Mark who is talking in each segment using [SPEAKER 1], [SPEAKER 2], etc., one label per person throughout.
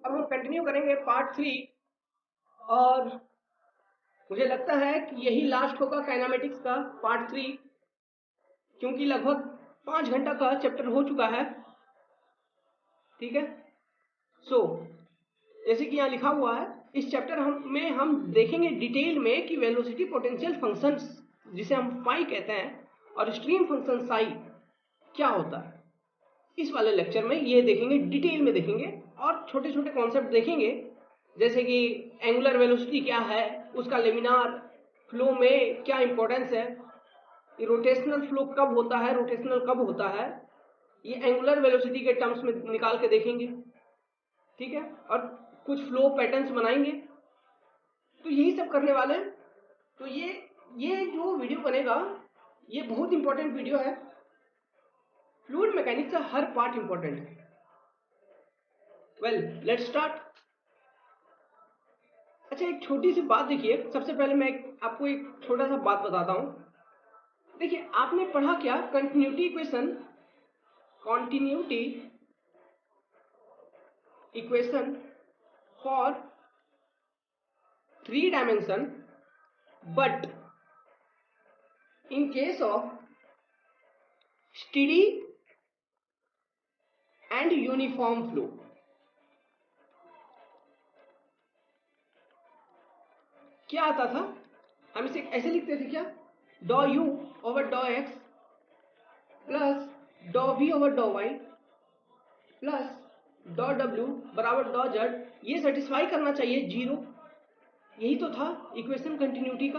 [SPEAKER 1] अब हम कंटिन्यू करेंगे पार्ट 3 और मुझे लगता है कि यही लास्ट होगा काइनेमेटिक्स का पार्ट 3 क्योंकि लगभग 5 घंटा का चैप्टर हो चुका है। ठीक है, जैसे कि यहाँ लिखा हुआ है इस चैप्टर में हम देखेंगे डिटेल में कि वेलोसिटी पोटेंशियल फंक्शंस जिसे हम फाई कहते हैं और स्ट्रीम फंक्शन साई क्या होता है। इस वाले लेक्चर में ये देखेंगे, डिटेल में देखेंगे और छोटे छोटे कॉन्सेप्ट देखेंगे जैसे कि एंगुलर वेलोसिटी क्या है, उसका लेमिनार फ्लो में क्या इंपॉर्टेंस है, रोटेशनल फ्लो कब होता है, रोटेशनल कब होता है, ये एंगुलर वेलोसिटी के टर्म्स में निकाल के देखेंगे। ठीक है, और कुछ फ्लो पैटर्न्स बनाएंगे, तो यही सब करने वाले हैं। तो ये जो वीडियो बनेगा ये बहुत इंपॉर्टेंट वीडियो है। फ्लूइड मैकेनिक्स का हर पार्ट इंपॉर्टेंट है। Well let's start. अच्छा, एक छोटी सी बात देखिए, सबसे पहले मैं आपको एक छोटा सा बात बताता हूं। देखिए, आपने पढ़ा क्या continuity equation for 3 dimension but in case of steady and uniform flow. क्या आता था, हम इसे ऐसे लिखते थे क्या, डॉ यू ओवर डॉ एक्स प्लस डॉ वी ओवर डॉ वाई प्लस डॉ डब्ल्यू बराबर डॉ जेड, ये सेटिस्फाई करना चाहिए 0। यही तो था इक्वेशन कंटिन्यूटी का।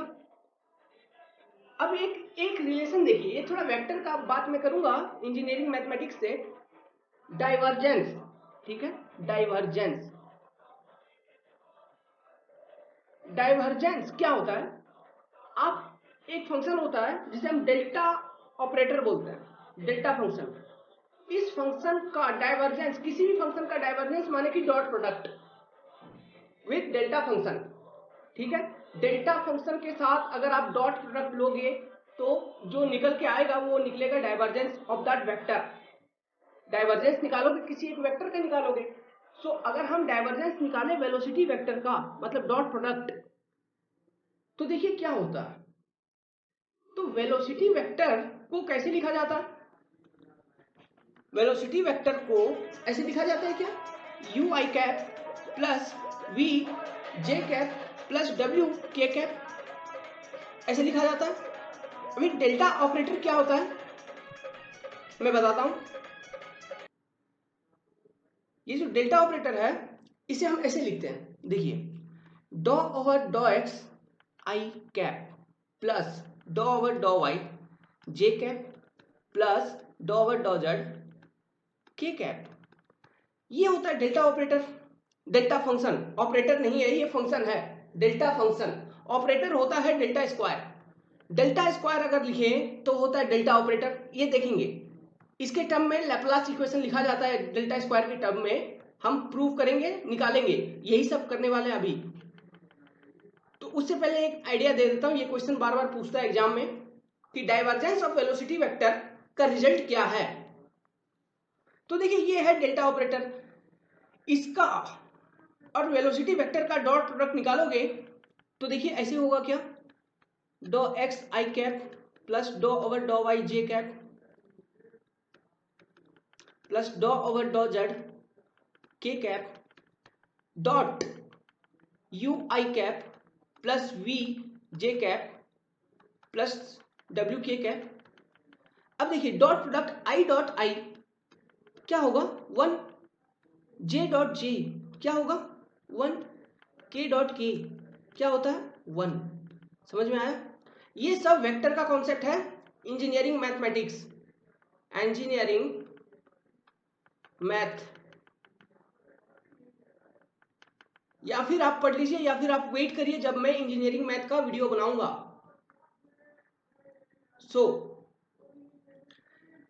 [SPEAKER 1] अब एक रिलेशन देखिए, ये थोड़ा वेक्टर का बात मैं करूंगा इंजीनियरिंग मैथमेटिक्स से। डाइवर्जेंस, ठीक है, डाइवर्जेंस क्या होता है, आप एक फंक्शन होता है जिसे हम डेल्टा ऑपरेटर बोलते हैं, डेल्टा फंक्शन। इस फंक्शन का डाइवर्जेंस, किसी भी फंक्शन का डाइवर्जेंस माने कि dot product with delta function. ठीक है, डेल्टा फंक्शन के साथ अगर आप डॉट प्रोडक्ट लोगे तो जो निकल के आएगा वो निकलेगा divergence of that vector. Divergence निकालोगे किसी एक वेक्टर का निकालोगे। सो अगर हम डाइवर्जेंस निकाले वेलोसिटी वेक्टर का, मतलब डॉट प्रोडक्ट, तो देखिए क्या होता है। तो वेलोसिटी वेक्टर को कैसे लिखा जाता है, वेलोसिटी वेक्टर को ऐसे लिखा जाता है क्या, u i cap plus v j cap plus डब्ल्यू के कैप, ऐसे लिखा जाता है। अभी डेल्टा ऑपरेटर क्या होता है मैं बताता हूं। ये जो डेल्टा ऑपरेटर है इसे हम ऐसे लिखते हैं, देखिए, डॉ ओवर डॉ एक्स आई कैप प्लस डॉ ओवर डॉ वाई जे कैप प्लस डॉ ओवर डॉ जेड के कैप। ये होता है delta operator. Delta function operator नहीं है, ये फंक्शन है डेल्टा फंक्शन। ऑपरेटर होता है डेल्टा स्क्वायर। डेल्टा स्क्वायर अगर लिखे तो होता है डेल्टा ऑपरेटर। ये देखेंगे इसके टर्म में लैप्लास इक्वेशन लिखा जाता है, डेल्टा स्क्वायर के टर्म में हम प्रूव करेंगे, निकालेंगे, यही सब करने वाले हैं अभी। तो उससे पहले एक आइडिया दे देता हूं, ये क्वेश्चन बार बार पूछता है एग्जाम में कि डाइवर्जेंस ऑफ वेलोसिटी वेक्टर का रिजल्ट क्या है। तो देखिए ये है डेल्टा ऑपरेटर, इसका और वेलोसिटी वेक्टर का डॉट प्रोडक्ट निकालोगे तो देखिए ऐसे होगा क्या, डॉ एक्स आई कैप प्लस डॉ ओवर डॉ वाई जे कैप प्लस डॉ ओवर डॉ z k cap dot u i cap plus v j cap plus डब्ल्यू के कैप। अब देखिए dot product i dot i क्या होगा 1, जे डॉट जे क्या होगा 1, के डॉट के क्या होता है 1। समझ में आया, ये सब वेक्टर का कॉन्सेप्ट है इंजीनियरिंग मैथमेटिक्स, इंजीनियरिंग मैथ। या फिर आप पढ़ लीजिए या फिर आप वेट करिए जब मैं इंजीनियरिंग मैथ का वीडियो बनाऊंगा।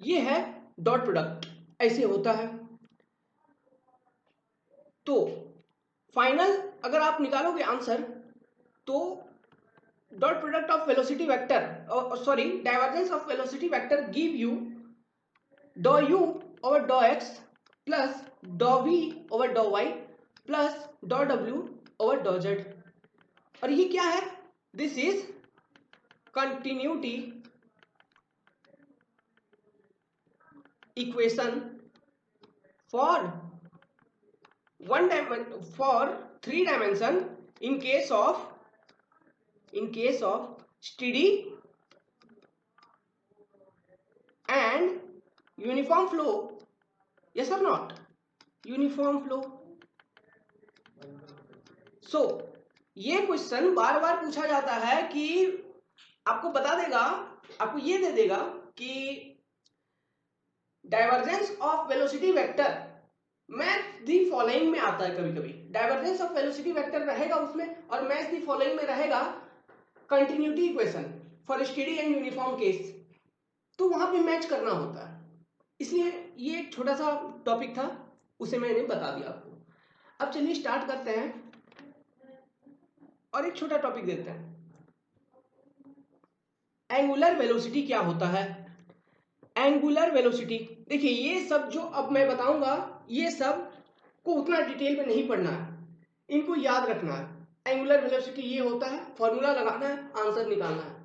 [SPEAKER 1] ये है डॉट प्रोडक्ट, ऐसे होता है। तो फाइनल अगर आप निकालोगे आंसर तो dot product of velocity vector, sorry divergence of velocity vector give you डॉ यू ओवर डॉ एक्स प्लस डॉ वी ओवर डॉ वाई प्लस डॉ डब्ल्यू ओवर डॉ जेड। और ये क्या है? This is continuity equation for for 3 dimension in case of steady and uniform flow. Yes or not? Uniform flow. So ये क्वेश्चन बार बार पूछा जाता है कि आपको बता देगा, आपको ये दे देगा कि divergence of velocity vector match the following में आता है। कभी कभी डाइवर्जेंस ऑफ वेलोसिटी वेक्टर रहेगा उसमें, और मैच दी फॉलोइंग में रहेगा continuity equation for steady and uniform case. तो वहां पे मैच करना होता है, इसलिए ये एक छोटा सा टॉपिक था, उसे मैंने बता दिया आपको। अब चलिए स्टार्ट करते हैं और एक छोटा टॉपिक देखते हैं। एंगुलर वेलोसिटी क्या होता है? एंगुलर वेलोसिटी, देखिए ये सब जो अब मैं बताऊंगा ये सब को उतना डिटेल में नहीं पढ़ना है, इनको याद रखना है। एंगुलर वेलोसिटी ये होता है, फॉर्मूला लगाना है, आंसर निकालना है,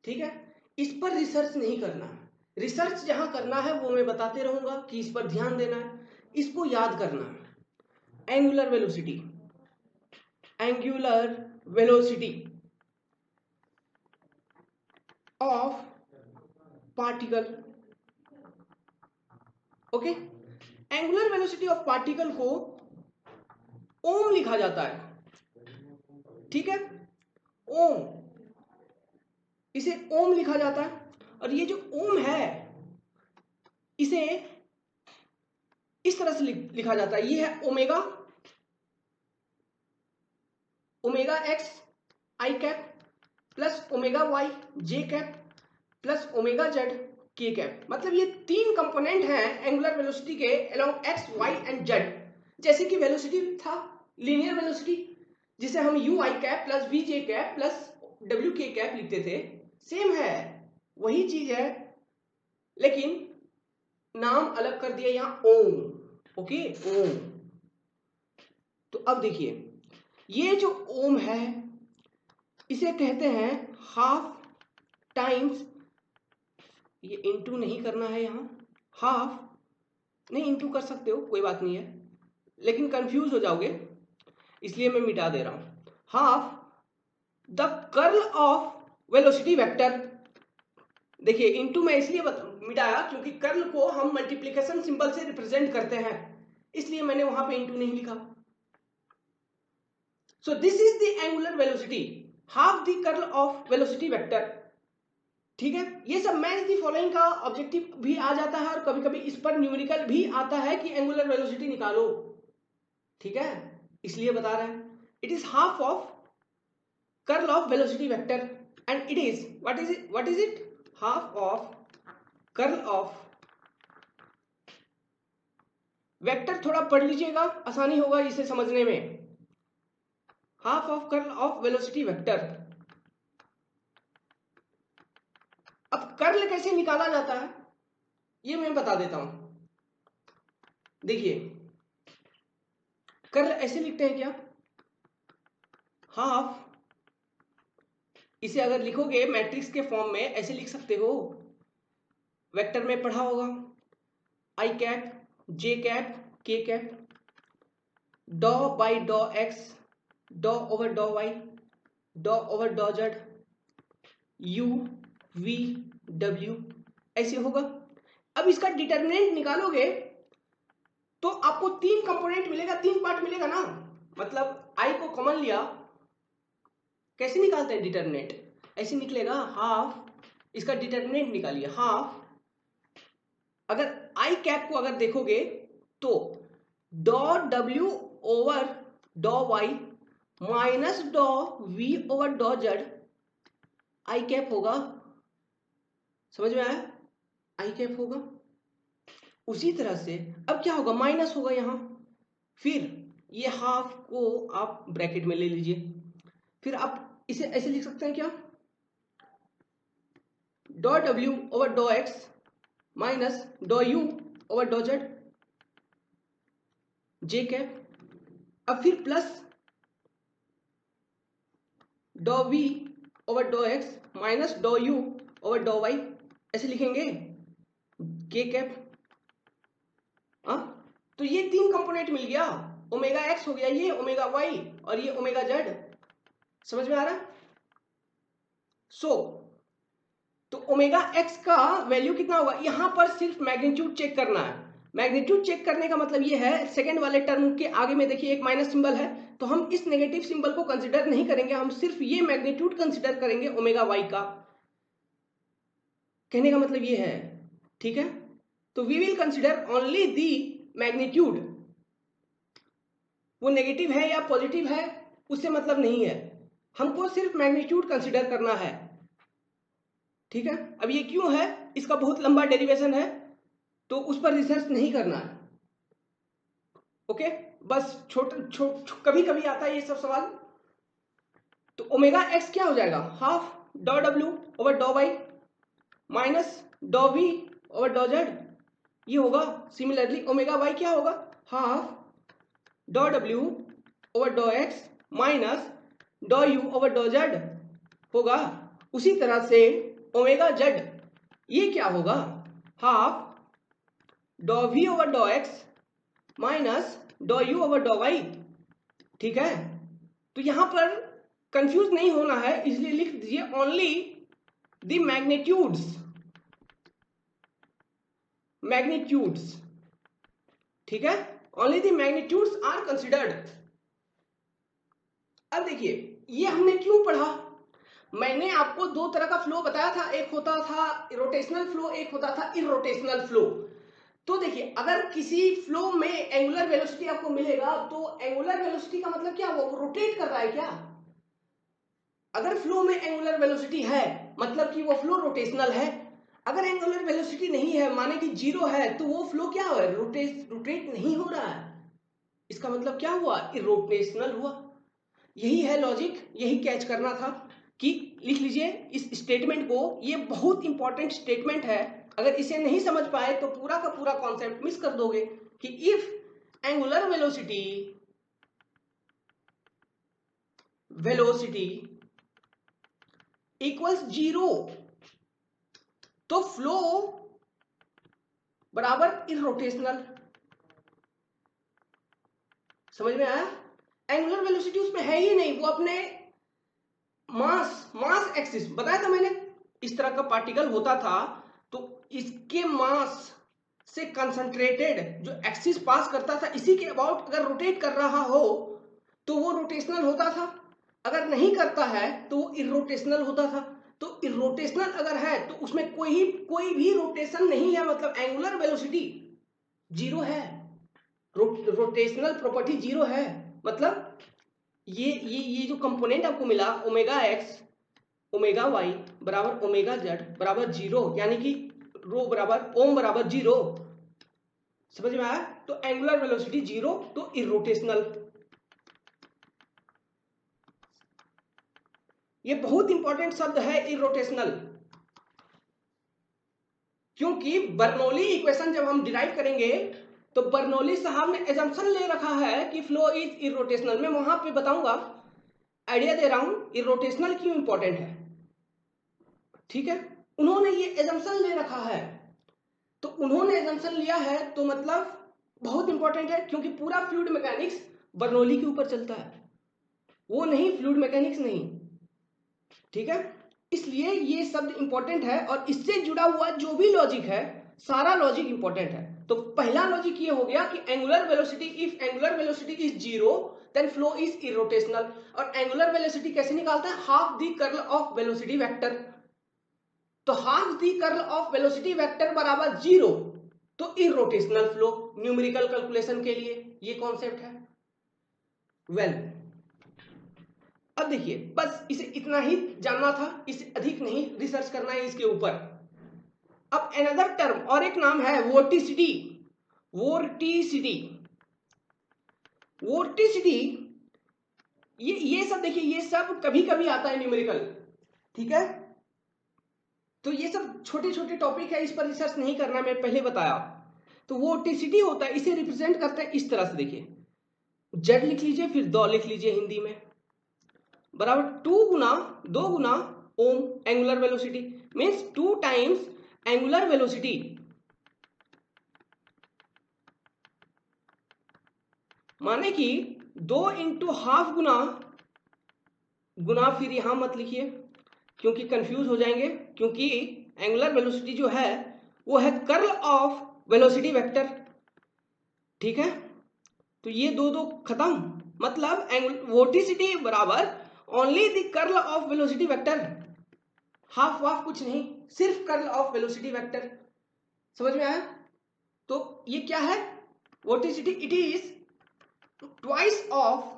[SPEAKER 1] ठीक है। इस पर रिसर्च नहीं करना है, रिसर्च जहां करना है वो मैं बताते रहूंगा कि इस पर ध्यान देना है, इसको याद करना है। Angular velocity, angular velocity of particle, okay. Angular velocity of particle को ओम लिखा जाता है, ठीक है, ओम, इसे ओम लिखा जाता है। और ये जो ओम है इसे इस तरह से लिखा जाता है, ये है omega, omega x i cap plus omega y j cap plus omega z k cap. मतलब ये 3 कंपोनेंट हैं एंगुलर वेलोसिटी के along x y and z. जैसे कि वेलोसिटी था लीनियर वेलोसिटी, जिसे हम u i cap plus v j cap plus डब्ल्यू के कैप लिखते थे, सेम है, वही चीज है, लेकिन नाम अलग कर दिया यहां ओम, ओके, ओम। तो अब देखिए ये जो ओम है इसे कहते हैं हाफ टाइम्स, ये इंटू नहीं करना है यहां, हाफ नहीं, इंटू कर सकते हो कोई बात नहीं है, लेकिन कंफ्यूज हो जाओगे इसलिए मैं मिटा दे रहा हूं। Half the curl of velocity vector, देखिए इंटू मैं इसलिए मिटाया क्योंकि कर्ल को हम मल्टीप्लिकेशन सिंबल से रिप्रेजेंट करते हैं, इसलिए मैंने वहां पे इंटू नहीं लिखा। So this is the angular velocity, half the curl of velocity vector, ठीक है। ये सब मैच दी फॉलोइंग का ऑब्जेक्टिव भी आ जाता है और कभी कभी इस पर न्यूमेरिकल भी आता है कि एंगुलर वेलोसिटी निकालो, ठीक है, इसलिए बता रहे हैं। It is half of curl of velocity vector and it is what is it, half of curl of vector. थोड़ा पढ़ लीजिएगा, आसानी होगा इसे समझने में। Half of curl of velocity vector. अब कर्ल कैसे निकाला जाता है ये मैं बता देता हूं। देखिए कर्ल ऐसे लिखते हैं क्या, हाफ, इसे अगर लिखोगे मैट्रिक्स के फॉर्म में ऐसे लिख सकते हो, वेक्टर में पढ़ा होगा, आई cap j cap k cap, डॉ बाई डॉ एक्स, डॉ ओवर डॉ वाई, डॉ ओवर डॉ जेड, यू वी डब्ल्यू, ऐसे होगा। अब इसका डिटरमिनेंट निकालोगे तो आपको 3 कंपोनेंट मिलेगा, 3 पार्ट मिलेगा ना, मतलब आई को कॉमन लिया, कैसे निकालते हैं डिटरमिनेंट, ऐसे निकलेगा हाफ, इसका डिटरमिनेंट निकालिए हाफ, अगर आई कैप को अगर देखोगे तो डॉ डब्ल्यू ओवर डॉ वाई माइनस डॉ वी ओवर डॉ जेड आई कैप होगा, समझ में आया, आई कैप होगा। उसी तरह से अब क्या होगा, माइनस होगा यहां, फिर ये हाफ को आप ब्रैकेट में ले लीजिए, फिर आप इसे ऐसे लिख सकते हैं क्या, डॉ डब्ल्यू ओवर डॉ एक्स माइनस डॉ यू ओवर डॉ जेड जे कैप अब फिर प्लस डॉ वी ओवर डॉ एक्स माइनस डॉ यू ओवर डॉ वाई, ऐसे लिखेंगे के कैप। तो ये तीन कंपोनेंट मिल गया, ओमेगा एक्स हो गया, ये ओमेगा वाई और ये ओमेगा जेड। समझ में आ रहा है? तो ओमेगा एक्स का वैल्यू कितना होगा, यहां पर सिर्फ मैग्नीट्यूड चेक करना है। मैग्नीट्यूड चेक करने का मतलब ये है, सेकेंड वाले टर्म के आगे में देखिए एक माइनस सिंबल है, तो हम इस नेगेटिव सिंबल को कंसिडर नहीं करेंगे, हम सिर्फ ये मैग्नीट्यूड कंसिडर करेंगे ओमेगा वाई का। कहने का मतलब ये है, ठीक है। तो we will consider only the magnitude, वो नेगेटिव है या पॉजिटिव है उससे मतलब नहीं है, हमको सिर्फ मैग्नीट्यूड कंसिडर करना है, ठीक है। अब ये क्यों है, इसका बहुत लंबा डेरिवेशन है, तो उस पर रिसर्च नहीं करना है, ओके। बस कभी कभी आता है ये सब सवाल। तो ओमेगा एक्स क्या हो जाएगा, हाफ डॉ डब्ल्यू ओवर डॉ वाई माइनस डॉ वी ओवर डॉ जेड, ये होगा। सिमिलरली ओमेगा वाई क्या होगा, हाफ डॉ डब्ल्यू ओवर डॉ एक्स माइनस डॉ यू ओवर डॉ जेड होगा। उसी तरह से ओमेगा जेड ये क्या होगा, हाफ डॉ वी ओवर डॉ एक्स माइनस डॉ यू ओवर डॉ वाई, ठीक है। तो यहां पर कंफ्यूज नहीं होना है, इसलिए लिख दीजिए ओनली द मैग्नीट्यूड्स, ठीक है, only the magnitudes are considered. अब देखिए ये हमने क्यों पढ़ा, मैंने आपको दो तरह का फ्लो बताया था, एक होता था रोटेशनल फ्लो, एक होता था इरोटेशनल फ्लो। तो देखिए अगर किसी फ्लो में एंगुलर वेलोसिटी आपको मिलेगा, तो एंगुलर वेलोसिटी का मतलब क्या, वो रोटेट कर रहा है क्या। अगर फ्लो में एंगुलर वेलोसिटी है मतलब कि वो फ्लो रोटेशनल है, अगर एंगुलर वेलोसिटी नहीं है माने कि जीरो है, तो वो फ्लो क्या है, रोटेट नहीं हो रहा है, इसका मतलब क्या हुआ, इरोटेशनल हुआ। यही है लॉजिक, यही कैच करना था कि लिख लीजिए इस स्टेटमेंट को, ये बहुत इंपॉर्टेंट स्टेटमेंट है, अगर इसे नहीं समझ पाए तो पूरा का पूरा कॉन्सेप्ट मिस कर दोगे कि if angular velocity equals zero तो फ्लो बराबर इरोटेशनल। समझ में आया, एंगुलर वेलोसिटी उसमें है ही नहीं, वो अपने मास एक्सिस बताया था मैंने, इस तरह का पार्टिकल होता था तो इसके मास से कंसंट्रेटेड जो एक्सिस पास करता था, इसी के अबाउट अगर रोटेट कर रहा हो तो वो रोटेशनल होता था, अगर नहीं करता है तो वो इरोटेशनल होता था। तो इरोटेशनल अगर है तो उसमें कोई भी रोटेशन नहीं है, मतलब एंगुलर वेलोसिटी जीरो है, रोटेशनल प्रॉपर्टी जीरो है, मतलब ये जो कंपोनेंट आपको मिला ओमेगा एक्स ओमेगा वाई बराबर ओमेगा जेड बराबर जीरो, यानी कि रो बराबर ओम बराबर जीरो। समझ में आया, तो एंगुलर वेलोसिटी जीरो तो इरोटेशनल। ये बहुत इंपॉर्टेंट शब्द है इरोटेशनल, क्योंकि बर्नौली इक्वेशन जब हम डिराइव करेंगे तो बर्नौली साहब ने एजम्पशन ले रखा है कि फ्लो इज इरोटेशनल। मैं वहां पे बताऊंगा, आइडिया दे रहा हूं इरोटेशनल क्यों इंपॉर्टेंट है, ठीक है। उन्होंने ये एजम्पशन ले रखा है, तो उन्होंने एजम्पशन लिया है तो मतलब बहुत इंपॉर्टेंट है, क्योंकि पूरा फ्लूइड मैकेनिक्स बर्नौली के ऊपर चलता है, वो नहीं फ्लूइड मैकेनिक्स नहीं, ठीक है। इसलिए ये शब्द इंपॉर्टेंट है, और इससे जुड़ा हुआ जो भी लॉजिक है सारा लॉजिक इंपॉर्टेंट है। तो पहला लॉजिक ये हो गया कि angular velocity, if angular velocity is zero then flow is irrotational. और एंगुलर वेलोसिटी कैसे निकालता है, half the curl of velocity vector. तो half the curl of velocity vector बराबर जीरो तो इरोटेशनल फ्लो, न्यूमेरिकल कैलकुलेशन के लिए ये कॉन्सेप्ट है। वेल अब देखिए बस इसे इतना ही जानना था, इससे अधिक नहीं रिसर्च करना है इसके ऊपर। अब अनदर टर्म और एक नाम है वोर्टिसिटी। वोर्टिसिटी वोर्टिसिटी ये सब देखिए, ये सब कभी कभी आता है न्यूमेरिकल, ठीक है। तो ये सब छोटे छोटे टॉपिक है, इस पर रिसर्च नहीं करना, मैं पहले बताया। तो वोर्टिसिटी होता है, इसे रिप्रेजेंट करते हैं इस तरह से, देखिए जेड लिख लीजिए, फिर दो लिख लीजिए हिंदी में, बराबर 2 गुना ओम angular velocity, means 2 times angular velocity, माने कि 2 इंटू हाफ गुना, गुना फिर यहां मत लिखिए क्योंकि कंफ्यूज हो जाएंगे, क्योंकि एंगुलर वेलोसिटी जो है वो है कर्ल ऑफ वेलोसिटी वेक्टर, ठीक है। तो ये दो दो खत्म, मतलब वोटिसिटी बराबर only the curl of velocity vector, half वाफ कुछ नहीं, सिर्फ कर्ल ऑफ वेलोसिटी वेक्टर। समझ में आया? तो ये क्या है vorticity? It is twice of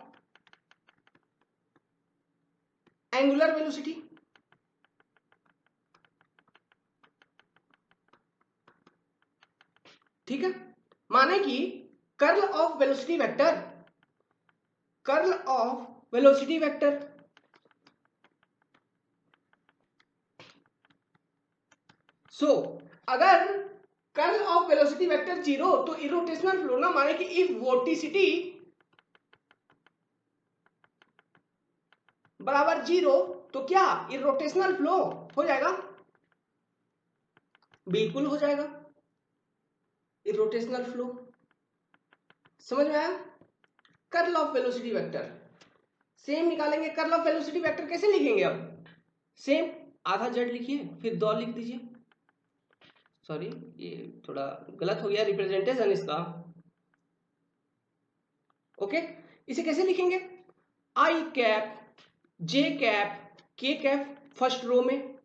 [SPEAKER 1] angular velocity, ठीक है। माने कि curl of velocity vector, curl of velocity vector, so अगर कर्ल ऑफ वेलोसिटी वेक्टर 0 तो इरोटेशनल फ्लो ना, माने कि इफ वोटिसिटी बराबर 0 तो क्या इरोटेशनल फ्लो हो जाएगा? बिल्कुल हो जाएगा इरोटेशनल फ्लो। समझ में आया? Curl of velocity vector same निकालेंगे। कर्ल ऑफ वेलोसिटी वेक्टर कैसे लिखेंगे? अब सेम आधा जेड लिखिए, फिर दो लिख दीजिए, सॉरी ये थोड़ा गलत हो गया रिप्रेजेंटेशन इसका, ओके। इसे कैसे लिखेंगे? I cap j cap k cap first row में,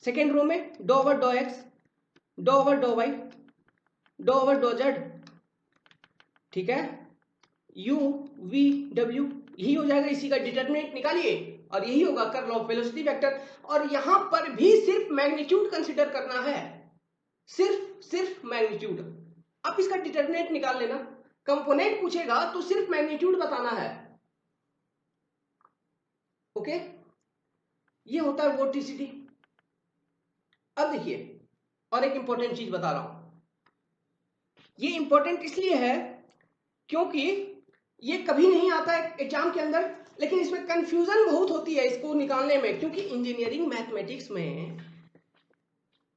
[SPEAKER 1] सेकेंड रो में डो ओवर डो एक्स, डो ओवर डो वाई, डो ओवर डो जेड, ठीक है। यू वी डब्ल्यू, यही हो जाएगा, इसी का डिटरमिनेंट निकालिए और यही होगा कर्ल ऑफ वेलोसिटी वेक्टर। और यहां पर भी सिर्फ मैग्नीट्यूड कंसीडर करना है, सिर्फ मैग्नीट्यूड। अब इसका डिटरमिनेंट निकाल लेना, कंपोनेंट पूछेगा तो सिर्फ मैग्नीट्यूड बताना है, ओके। ये होता है वोर्टिसिटी। अब देखिए और एक इंपॉर्टेंट चीज बता रहा हूं, ये इंपॉर्टेंट इसलिए है क्योंकि ये कभी नहीं आता है एग्जाम के अंदर, लेकिन इसमें कंफ्यूजन बहुत होती है इसको निकालने में, क्योंकि इंजीनियरिंग मैथमेटिक्स में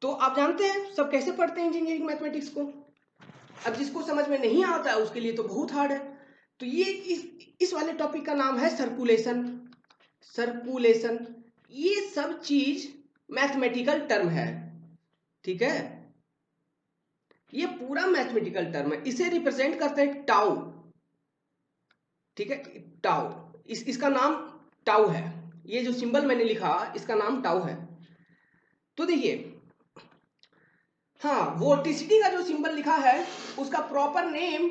[SPEAKER 1] तो आप जानते हैं सब कैसे पढ़ते हैं इंजीनियरिंग मैथमेटिक्स को। अब जिसको समझ में नहीं आता है उसके लिए तो बहुत हार्ड है। तो ये इस वाले टॉपिक का नाम है सर्कुलेशन, सर्कुलेशन। ये सब चीज मैथमेटिकल टर्म है, ठीक है। ये पूरा मैथमेटिकल टर्म है, इसे रिप्रेजेंट करते हैं टाउ, ठीक है। टाउ, इसका नाम टाउ है, ये जो सिंबल मैंने लिखा इसका नाम टाउ है। तो देखिए, हाँ वोर्टिसिटी का जो सिंबल लिखा है उसका प्रॉपर नेम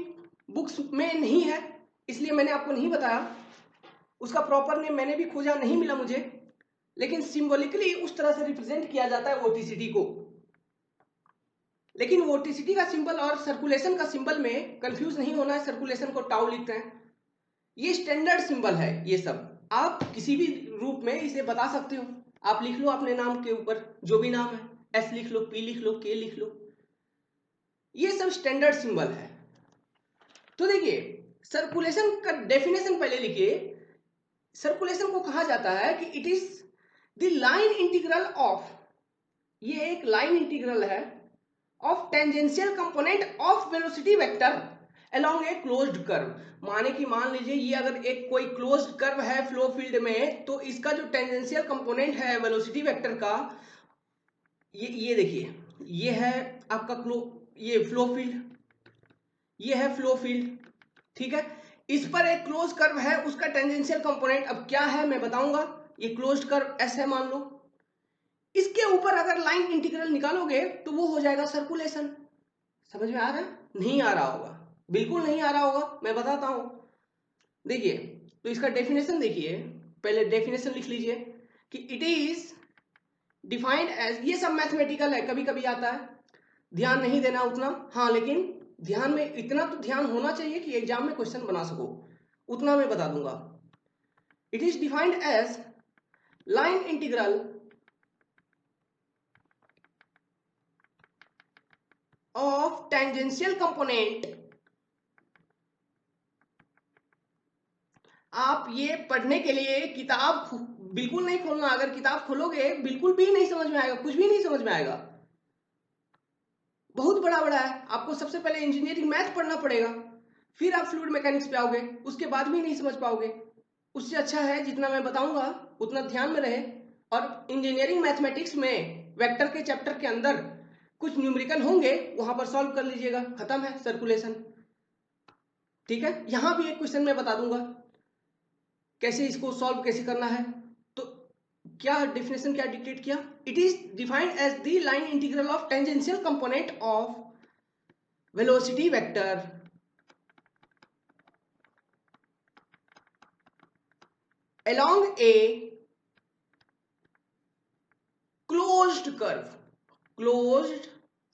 [SPEAKER 1] बुक्स में नहीं है, इसलिए मैंने आपको नहीं बताया। उसका प्रॉपर नेम मैंने भी खोजा, नहीं मिला मुझे, लेकिन सिंबॉलिकली उस तरह से रिप्रेजेंट किया जाता है वोर्टिसिटी को। लेकिन वोर्टिसिटी का सिंबल और सर्कुलेशन का सिंबल में कंफ्यूज नहीं होना है, सर्कुलेशन को टाउ लिखते हैं, ये स्टैंडर्ड सिंबल है। ये सब आप किसी भी रूप में इसे बता सकते हो, आप लिख लो अपने नाम के ऊपर जो भी नाम है, एस लिख लो, पी लिख लो, के लिख लो, ये सब स्टैंडर्ड सिंबल है। तो देखिए सर्कुलेशन का डेफिनेशन पहले लिखिए। सर्कुलेशन को कहा जाता है कि it is the line integral of, ये एक लाइन इंटीग्रल है, of tangential component of velocity vector along a closed curve. माने कि मान लीजिए ये अगर एक कोई क्लोज्ड कर्व है फ्लो फील्ड में, तो इसका जो टेंजेंशियल कंपोनेंट है वेलोसिटी वेक्टर का, ये देखिए, ये है आपका ये फ्लो फील्ड, ये है फ्लो फील्ड, ठीक है। इस पर एक क्लोज कर्व है, उसका टेंजेंशियल कंपोनेंट अब क्या है मैं बताऊंगा। ये क्लोज्ड कर्व ऐसे है मान लो, इसके ऊपर अगर लाइन इंटीग्रल निकालोगे तो वो हो जाएगा सर्कुलेशन। समझ में आ रहा है? नहीं आ रहा होगा, बिल्कुल नहीं आ रहा होगा, मैं बताता हूं। देखिए तो इसका डेफिनेशन देखिए, पहले डेफिनेशन लिख लीजिए कि इट इज डिफाइंड एज, ये सब मैथमेटिकल है, कभी कभी आता है, ध्यान नहीं देना उतना, हाँ लेकिन ध्यान में इतना तो ध्यान होना चाहिए कि एग्जाम में क्वेश्चन बना सको, उतना मैं बता दूंगा। It is defined as line integral of tangential component आप ये पढ़ने के लिए किताब बिल्कुल नहीं खोलना। अगर किताब खोलोगे बिल्कुल भी नहीं समझ में आएगा, कुछ भी नहीं समझ में आएगा। बहुत बड़ा बड़ा है। आपको सबसे पहले इंजीनियरिंग मैथ पढ़ना पड़ेगा, फिर आप फ्लूइड मैकेनिक्स पे आओगे, उसके बाद भी नहीं समझ पाओगे। उससे अच्छा है जितना मैं बताऊंगा उतना ध्यान में रहे। और इंजीनियरिंग मैथमेटिक्स में वेक्टर के चैप्टर के अंदर कुछ न्यूमेरिकल होंगे, वहां पर सॉल्व कर लीजिएगा, खत्म है सर्कुलेशन। ठीक है, यहां भी एक क्वेश्चन मैं बता दूंगा कैसे इसको सॉल्व कैसे करना है। तो क्या डेफिनेशन क्या डिक्टेट किया? It is defined as the line integral of tangential component of velocity vector along a closed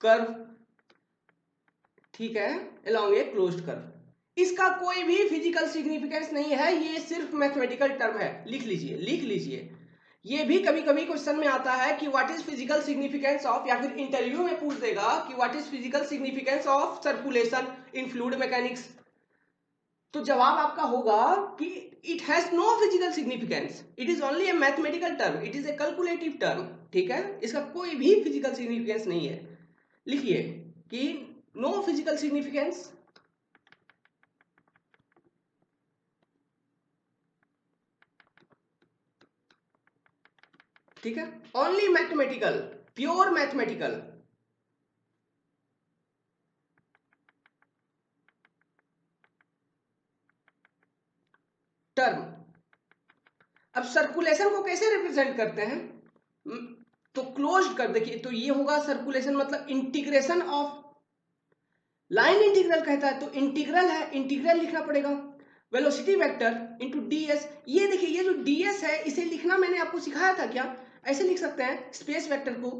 [SPEAKER 1] curve, ठीक है, along a closed curve। इसका कोई भी फिजिकल सिग्निफिकेंस नहीं है, ये सिर्फ मैथमेटिकल टर्म है। लिख लीजिए, लिख लीजिए। ये भी कभी कभी क्वेश्चन में आता है कि what is physical significance of, या फिर इंटरव्यू में पूछ देगा कि what is physical significance of circulation in fluid mechanics. तो जवाब आपका होगा कि it has no physical significance, it is only a mathematical term, it is a calculative term. ठीक है, इसका कोई भी फिजिकल सिग्निफिकेंस नहीं है। लिखिए कि नो फिजिकल सिग्निफिकेंस ठीक है, only mathematical, pure mathematical. Term. अब सर्कुलेशन को कैसे रिप्रेजेंट करते हैं? तो क्लोज्ड कर, देखिए तो ये होगा सर्कुलेशन मतलब इंटीग्रेशन ऑफ, लाइन इंटीग्रल कहता है तो इंटीग्रल है, इंटीग्रल लिखना पड़ेगा वेलोसिटी वेक्टर इनटू डीएस। ये देखिए ये जो डीएस है इसे लिखना मैंने आपको सिखाया था क्या? ऐसे लिख सकते हैं स्पेस वेक्टर को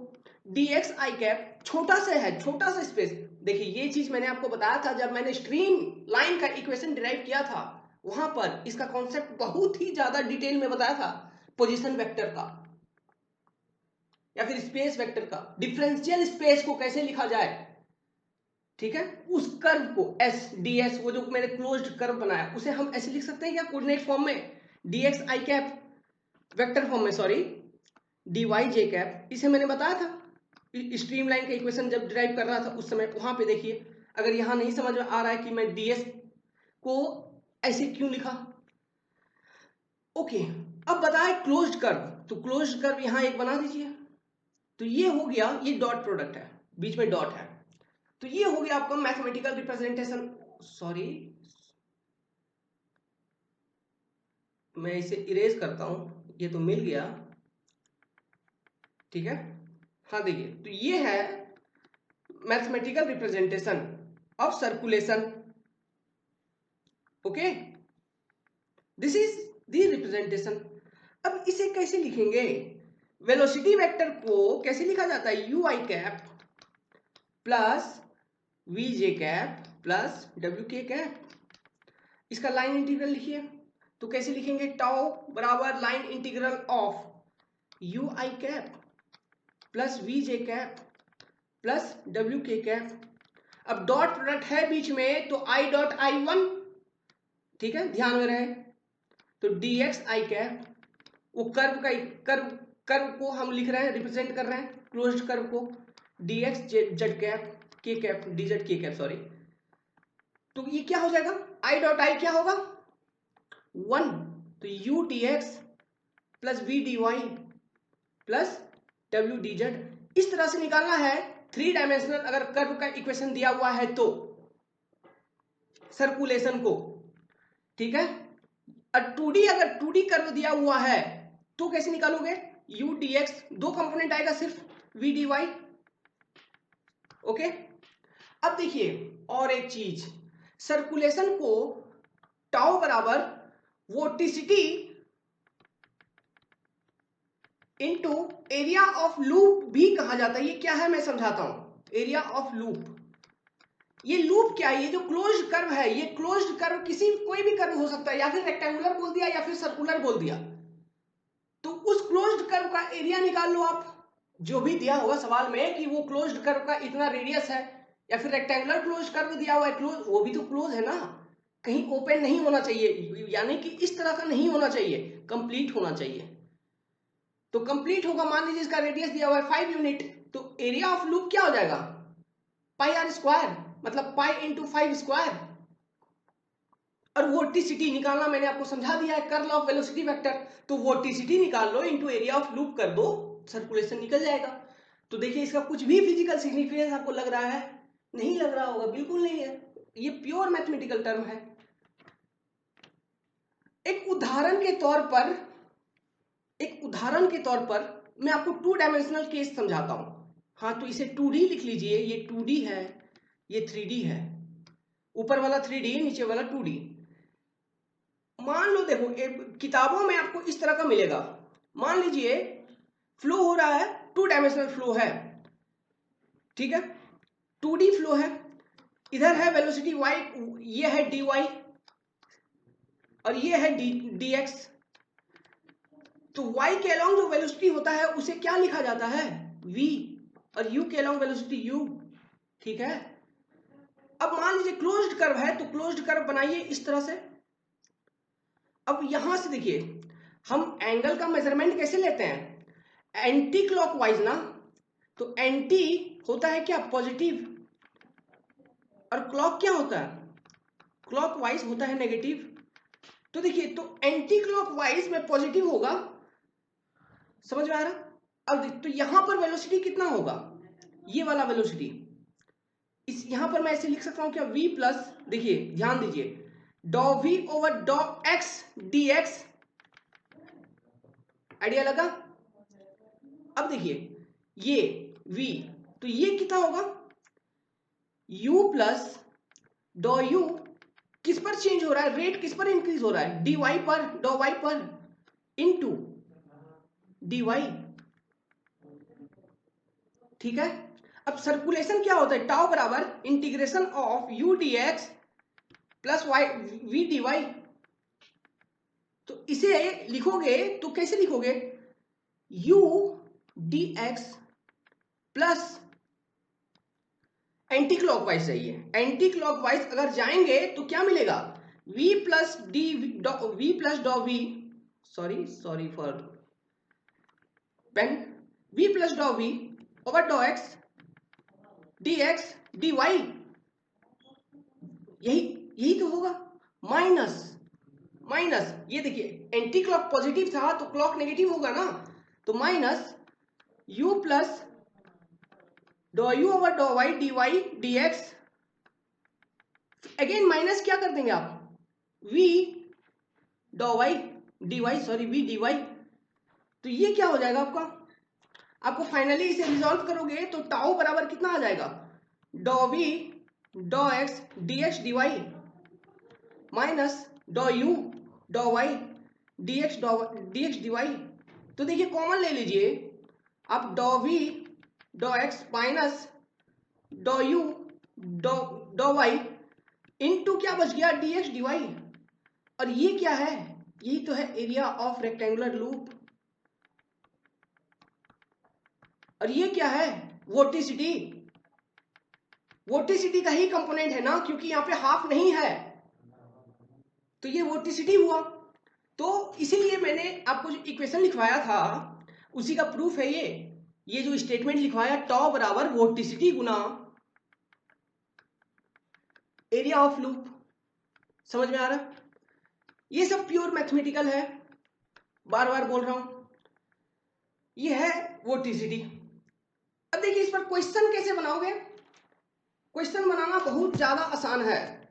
[SPEAKER 1] डीएक्स आई कैप, छोटा सा है, छोटा सा स्पेस। देखिए ये चीज मैंने आपको बताया था जब मैंने स्ट्रीम लाइन का इक्वेशन डिराइव किया था, वहां पर इसका कॉन्सेप्ट बहुत ही ज्यादा डिटेल में बताया था। पोजीशन वेक्टर का या फिर स्पेस वेक्टर का डिफरेंशियल स्पेस को कैसे लिखा जाए, ठीक है, उस कर्व को एस डीएस, वो जो मैंने क्लोज्ड कर्व बनाया उसे हम ऐसे लिख सकते हैं क्या? कोऑर्डिनेट फॉर्म में डीएक्स आई कैप, वेक्टर फॉर्म में sorry D Y j cap. इसे मैंने बताया था स्ट्रीमलाइन का इक्वेशन जब डिराइव कर रहा था उस समय। वहां पे देखिए अगर यहां नहीं समझ में आ रहा है कि मैं डीएस को ऐसे क्यों लिखा। ओके, अब बताए क्लोज्ड कर्व, तो क्लोज्ड कर्व यहां एक बना दीजिए। तो ये हो गया, ये डॉट प्रोडक्ट है, बीच में डॉट है, तो ये हो गया आपका मैथमेटिकल रिप्रेजेंटेशन। सॉरी मैं इसे इरेज करता हूं, ये तो मिल गया, ठीक है। हाँ देखिए तो ये है mathematical representation of circulation. Okay, this is the representation. अब इसे कैसे लिखेंगे? वेलोसिटी वेक्टर को कैसे लिखा जाता है? U i cap plus v j cap plus डब्ल्यू के कैप। इसका लाइन इंटीग्रल लिखिए, तो कैसे लिखेंगे? टाउ बराबर line integral of u i cap plus v j cap plus डब्ल्यू के कैप। अब डॉट प्रोडक्ट है बीच में तो आई डॉट आई वन, ठीक है, ध्यान में रहे। तो डी एक्स आई कैप, वो कर्व का कर्व कर्व को हम लिख रहे हैं, रिप्रेजेंट कर रहे हैं क्लोज्ड कर्व को, D x Z cap k cap D Z k cap sorry. तो ये क्या हो जाएगा? आई डॉट आई क्या होगा? 1, तो u d x plus v d y plus डब्ल्यू डी जेड। इस तरह से निकालना है 3 डायमेंशनल अगर कर्व का इक्वेशन दिया हुआ है तो सर्कुलेशन को, ठीक है। और 2D अगर 2D कर्व दिया हुआ है तो कैसे निकालोगे? यू डी एक्स, 2 कंपोनेंट आएगा सिर्फ वी डी वाई। ओके, अब देखिए और एक चीज, सर्कुलेशन को टाउ बराबर vorticity into area of loop भी कहा जाता है। ये क्या है मैं समझाता हूं। एरिया ऑफ लूप, ये लूप क्या है? ये जो क्लोज्ड कर्व है, ये क्लोज्ड कर्व किसी कोई भी कर्व हो सकता है, या फिर रेक्टेंगुलर बोल दिया या फिर सर्कुलर बोल दिया। तो उस क्लोज्ड कर्व का एरिया निकाल लो आप, जो भी दिया होगा सवाल में कि वो क्लोज्ड कर्व का इतना रेडियस है, या फिर रेक्टेंगुलर क्लोज्ड कर्व दिया हुआ है क्लोज, वो भी तो क्लोज है ना। कहीं ओपन नहीं होना चाहिए, यानी कि इस तरह का नहीं होना चाहिए, कंप्लीट होना चाहिए। तो कंप्लीट होगा, मान लीजिए इसका रेडियस दिया हुआ है 5 यूनिट, तो एरिया ऑफ लूप क्या हो जाएगा, पाई आर स्क्वायर, मतलब पाई इंटू 5 स्क्वायर। और वोर्टिसिटी निकालना मैंने आपको समझा दिया है, कर्ल ऑफ वेलोसिटी वेक्टर, तो वोर्टिसिटी निकाल लो इंटू एरिया ऑफ लूप कर दो, सर्कुलेशन निकल जाएगा। तो देखिए इसका कुछ भी फिजिकल सिग्निफिकेंस आपको लग रहा है, नहीं लग रहा होगा, बिल्कुल नहीं है, ये प्योर मैथमेटिकल टर्म है। एक उदाहरण के तौर पर मैं आपको 2 डायमेंशनल केस समझाता हूं। हाँ, तो इसे 2D लिख लीजिए, ये 2D है, ये 3D है, ऊपर वाला 3D, नीचे वाला 2D। मान लो देखो, किताबों में आपको इस तरह का मिलेगा, मान लीजिए फ्लो हो रहा है, 2 डायमेंशनल फ्लो है, ठीक है, 2D फ्लो है, इधर है वेलोसिटी y, ये है dy और ये है dx। तो y के अलॉन्ग जो वेलोसिटी होता है उसे क्या लिखा जाता है, v, और u के अलॉन्ग वेलोसिटी u, ठीक है। अब मान लीजिए क्लोज्ड कर्व है, तो क्लोज्ड कर्व बनाइए इस तरह से। अब यहां से देखिए हम एंगल का मेजरमेंट कैसे लेते हैं, एंटी क्लॉकवाइज ना, तो एंटी होता है क्या, पॉजिटिव, और क्लॉक क्या होता है, क्लॉकवाइज होता है नेगेटिव। तो देखिए, तो एंटी क्लॉकवाइज में पॉजिटिव होगा, समझ में आ रहा। अब तो यहां पर वेलोसिटी कितना होगा, ये वाला वेलोसिटी, इस यहां पर मैं ऐसे लिख सकता हूं क्या, v प्लस, देखिए ध्यान दीजिए, डॉ v ओवर डॉ x dx, आइडिया लगा। अब देखिए ये v, तो ये कितना होगा, u प्लस डॉ u, किस पर चेंज हो रहा है, रेट किस पर इंक्रीज हो रहा है, dy पर, डॉ y पर, इनटू dy, ठीक है। अब सर्कुलेशन क्या होता है, टाउ बराबर integration of u dx plus y v dy। तो इसे लिखोगे तो कैसे लिखोगे, u dx plus, anticlockwise चाहिए, एंटी क्लॉकवाइज अगर जाएंगे तो क्या मिलेगा, v प्लस डी, v प्लस डॉ v, sorry for pen, v plus डॉ v ओवर डॉ x dx dy, यही तो होगा, माइनस माइनस, ये देखिए एंटी क्लॉक पॉजिटिव था तो क्लॉक नेगेटिव होगा ना, तो माइनस u प्लस डॉ u ओवर डॉ y dy dx, again minus क्या कर देंगे आप, v डॉ y dy, v dy। तो ये क्या हो जाएगा आपको फाइनली इसे रिजॉल्व करोगे तो टाउ बराबर कितना आ जाएगा, डॉ v डॉ x dx dy माइनस डॉ u डॉ y dx dy। तो देखिए कॉमन ले लीजिए आप, डॉ v डॉ x माइनस डॉ u डॉ y इनटू क्या बच गया, dx dy। और ये क्या है, यही तो है एरिया ऑफ रेक्टेंगुलर लूप। और ये क्या है, वोर्टिसिटी, वोर्टिसिटी का ही कंपोनेंट है ना, क्योंकि यहां पे हाफ नहीं है, तो ये वोर्टिसिटी हुआ। तो इसीलिए मैंने आपको जो इक्वेशन लिखवाया था उसी का प्रूफ है ये जो स्टेटमेंट लिखवाया, टॉ बराबर vorticity Guna area of loop. समझ में आ रहा, ये सब प्योर मैथमेटिकल है, बार बार बोल रहा हूं, ये है वोर्टिसिटी। अब देखिए इस पर क्वेश्चन कैसे बनाओगे, क्वेश्चन बनाना बहुत ज्यादा आसान है।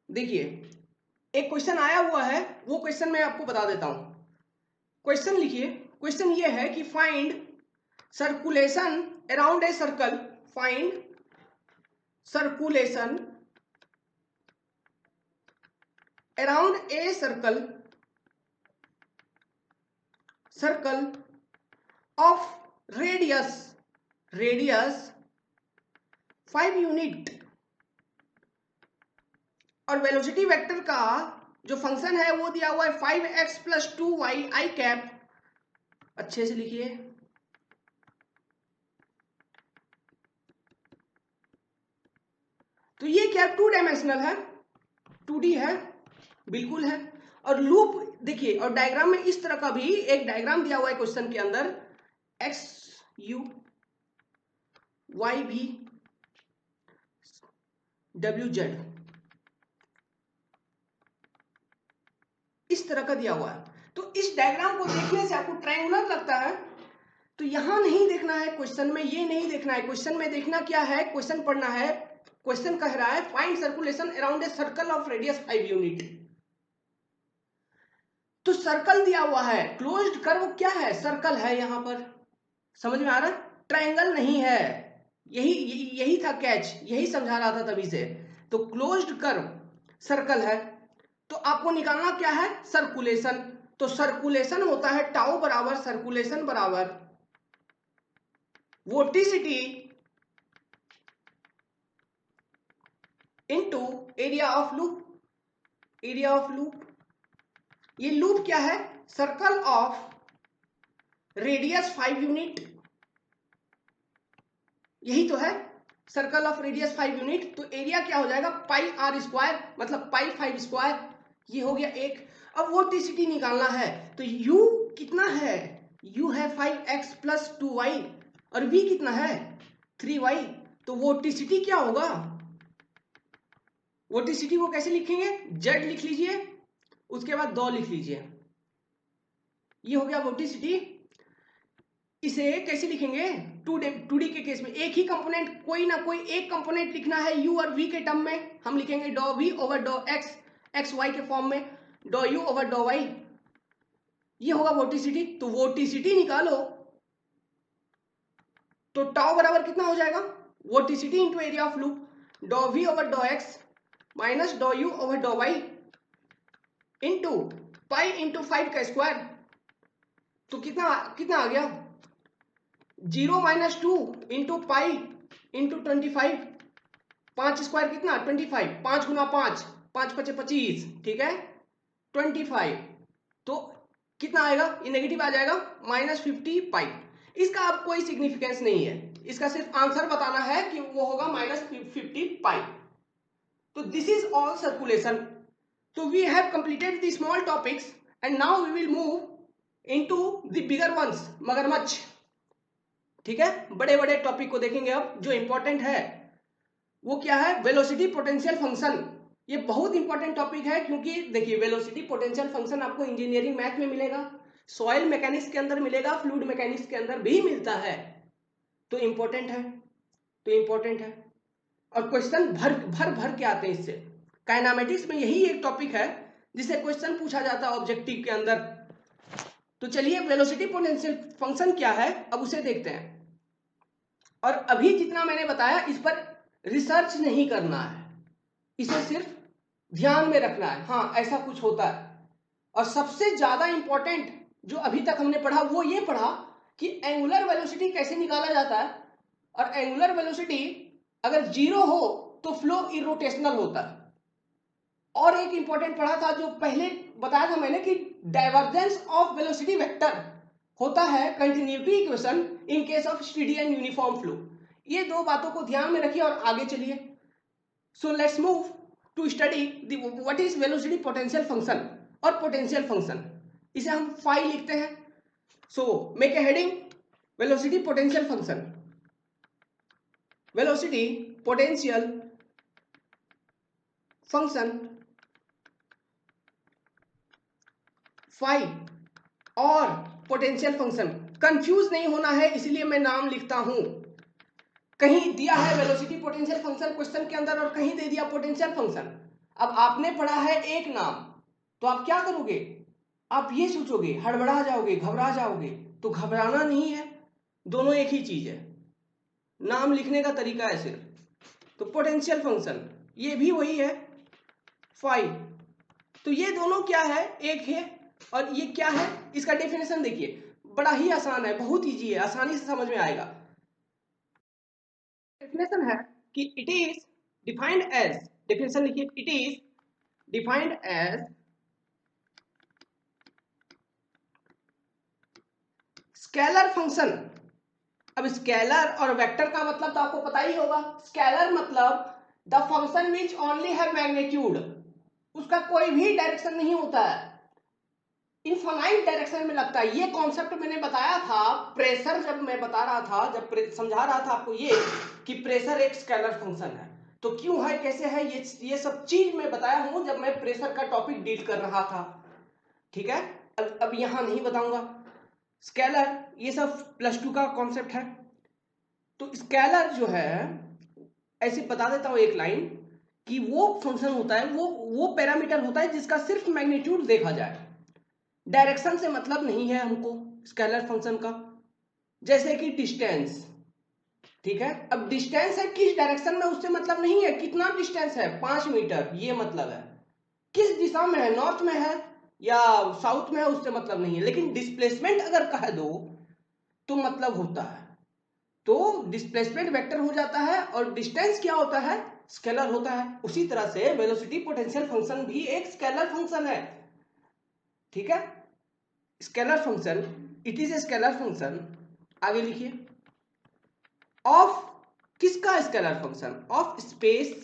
[SPEAKER 1] देखिए एक क्वेश्चन आया हुआ है, वो क्वेश्चन मैं आपको बता देता हूं। क्वेश्चन लिखिए, क्वेश्चन ये है कि find circulation around a circle, find circulation around a circle of radius 5 unit, और वेलोसिटी वेक्टर का जो फंक्शन है वो दिया हुआ है 5x प्लस 2y आई कैप, अच्छे से लिखिए। तो ये क्या 2 डायमेंशनल है, 2D है, बिल्कुल है। और लूप देखिए, और डायग्राम में इस तरह का भी एक डायग्राम दिया हुआ है क्वेश्चन के अंदर, एक्स यू वाई भी डब्ल्यू जेड, इस तरह का दिया हुआ है। तो इस डायग्राम को देखने से आपको ट्रायंगुलर लगता है, तो यहां नहीं देखना है क्वेश्चन में, ये नहीं देखना है क्वेश्चन में। देखना क्या है, क्वेश्चन पढ़ना है। क्वेश्चन कह रहा है find circulation around a circle of radius 5 unit. तो सर्कल दिया हुआ है, क्लोज्ड कर्व क्या है, सर्कल है। यहां पर समझ में आ रहा है, ट्रायंगल नहीं है। यही था कैच, यही समझा रहा था तभी से। तो क्लोज्ड कर्व सर्कल है, तो आपको निकालना क्या है, सर्कुलेशन। तो सर्कुलेशन होता है टाउ बराबर सर्कुलेशन बराबर vorticity into area of loop. Area of loop, ये लूप क्या है, सर्कल ऑफ रेडियस 5 यूनिट, यही तो है, सर्कल ऑफ रेडियस 5 यूनिट। तो एरिया क्या हो जाएगा, पाई आर स्क्वायर, मतलब पाई 5 स्क्वायर, ये हो गया एक। अब वोर्टिसिटी निकालना है, तो u कितना है, u है 5x प्लस 2y, और v कितना है 3y। तो वोर्टिसिटी क्या होगा, वोर्टिसिटी को कैसे लिखेंगे, z लिख लीजिए, उसके बाद 2 लिख लीजिए, ये हो गया वोर्टिसिटी। इसे कैसे लिखेंगे, 2D के केस में एक ही कंपोनेंट, कोई ना कोई एक कंपोनेंट लिखना है u और v के टर्म में, हम लिखेंगे डॉ v ओवर डॉ x, एक्स वाई के फॉर्म में, डॉ u ओवर डॉ y, ये होगा वोर्टिसिटी। तो वोर्टिसिटी निकालो, तो टाउ बराबर कितना हो जाएगा, vorticity into area of loop, डॉ v ओवर डॉ x माइनस डॉ u ओवर डॉ y इंटू पाई इंटू 5 का स्क्वायर। तो कितना कितना आ गया, 0 minus 2 into pi into 25, 5 square कितना 25, 5 गुना 5, 5 पचे 25, ठीक है 25। तो कितना आएगा, ये नेगेटिव आ जाएगा, -50 पाई। इसका अब कोई सिग्निफिकेंस नहीं है, इसका सिर्फ आंसर बताना है कि वो होगा -50 पाई। तो दिस इज ऑल सर्कुलेशन। तो we have completed the small topics and now we will move into the bigger ones, मगरमच्छ। ठीक है, बड़े बड़े टॉपिक को देखेंगे अब। जो इंपॉर्टेंट है वो क्या है, वेलोसिटी पोटेंशियल फंक्शन। ये बहुत इंपॉर्टेंट टॉपिक है, क्योंकि देखिए वेलोसिटी पोटेंशियल फंक्शन आपको इंजीनियरिंग मैथ में मिलेगा, सॉइल मैकेनिक्स के अंदर मिलेगा, फ्लूइड मैकेनिक्स के अंदर भी मिलता है। तो इंपॉर्टेंट है, तो इंपॉर्टेंट है, और क्वेश्चन भर भर भर के आते हैं इससे। काइनेमेटिक्स में यही एक टॉपिक है जिसे क्वेश्चन पूछा जाता है ऑब्जेक्टिव के अंदर। तो चलिए वेलोसिटी पोटेंशियल फंक्शन क्या है अब उसे देखते हैं। और अभी जितना मैंने बताया इस पर रिसर्च नहीं करना है, इसे सिर्फ ध्यान में रखना है, हाँ ऐसा कुछ होता है। और सबसे ज्यादा इंपॉर्टेंट जो अभी तक हमने पढ़ा वो ये पढ़ा कि एंगुलर वेलोसिटी कैसे निकाला जाता है। और एंगुलर वेलोसिटी अगर 0 हो तो फ्लो इरोटेशनल होता है। और एक इंपॉर्टेंट पढ़ा था जो पहले बताया था मैंने कि डाइवर्जेंस ऑफ वेलोसिटी वेक्टर होता है continuity equation in case of steady and uniform flow. ये दो बातों को ध्यान में रखिए और आगे चलिए। So let's move to study what is velocity potential function और पोटेंशियल फंक्शन। इसे हम फाई लिखते हैं। So make a heading velocity potential function, velocity potential function phi और पोटेंशियल फंक्शन। कंफ्यूज नहीं होना है इसलिए मैं नाम लिखता हूं। कहीं दिया है वेलोसिटी पोटेंशियल फंक्शन क्वेश्चन के अंदर और कहीं दे दिया पोटेंशियल फंक्शन। अब आपने पढ़ा है एक नाम, तो आप क्या करोगे, आप ये सोचोगे, हड़बड़ा जाओगे, घबरा जाओगे। तो घबराना नहीं है, दोनों एक ही चीज है, नाम लिखने का तरीका है सिर्फ। तो पोटेंशियल फंक्शन ये भी वही है फाई। तो ये दोनों क्या है, एक है, और ये क्या है, इसका डेफिनेशन देखिए, बड़ा ही आसान है, बहुत इजी है, आसानी से समझ में आएगा। डेफिनेशन है कि it is defined as, definition लिखिए, it is defined as scalar function. अब स्केलर और वेक्टर का मतलब तो आपको पता ही होगा। स्केलर मतलब the function which only have magnitude, उसका कोई भी डायरेक्शन नहीं होता है, इनफाइनाइट डायरेक्शन में लगता है। ये कॉन्सेप्ट मैंने बताया था प्रेशर, जब मैं बता रहा था, जब समझा रहा था आपको ये कि प्रेशर एक स्केलर फंक्शन है, तो क्यों है, कैसे है, ये सब चीज मैं बताया हूं जब मैं प्रेशर का टॉपिक डील कर रहा था। ठीक है, अब यहां नहीं बताऊंगा। स्केलर ये सब +2 का कॉन्सेप्ट है। तो स्केलर जो है, ऐसे बता देता हूं एक लाइन, कि वो फंक्शन होता है, वो पैरामीटर होता है जिसका सिर्फ मैग्नीट्यूड देखा जाए, डायरेक्शन से मतलब नहीं है हमको स्केलर फंक्शन का। जैसे कि डिस्टेंस, ठीक है, अब डिस्टेंस है किस डायरेक्शन में उससे मतलब नहीं है, कितना डिस्टेंस है 5 मीटर, ये मतलब है, किस दिशा में है, नॉर्थ में है या साउथ में है, उससे मतलब नहीं है। लेकिन डिस्प्लेसमेंट अगर कह दो तो मतलब होता है, तो डिस्प्लेसमेंट वेक्टर हो जाता है और डिस्टेंस क्या होता है, स्केलर होता है। उसी तरह से वेलोसिटी पोटेंशियल फंक्शन भी एक स्केलर फंक्शन है। ठीक है, scalar function, it is a scalar function. आगे लिखिए, ऑफ किसका scalar function, of space,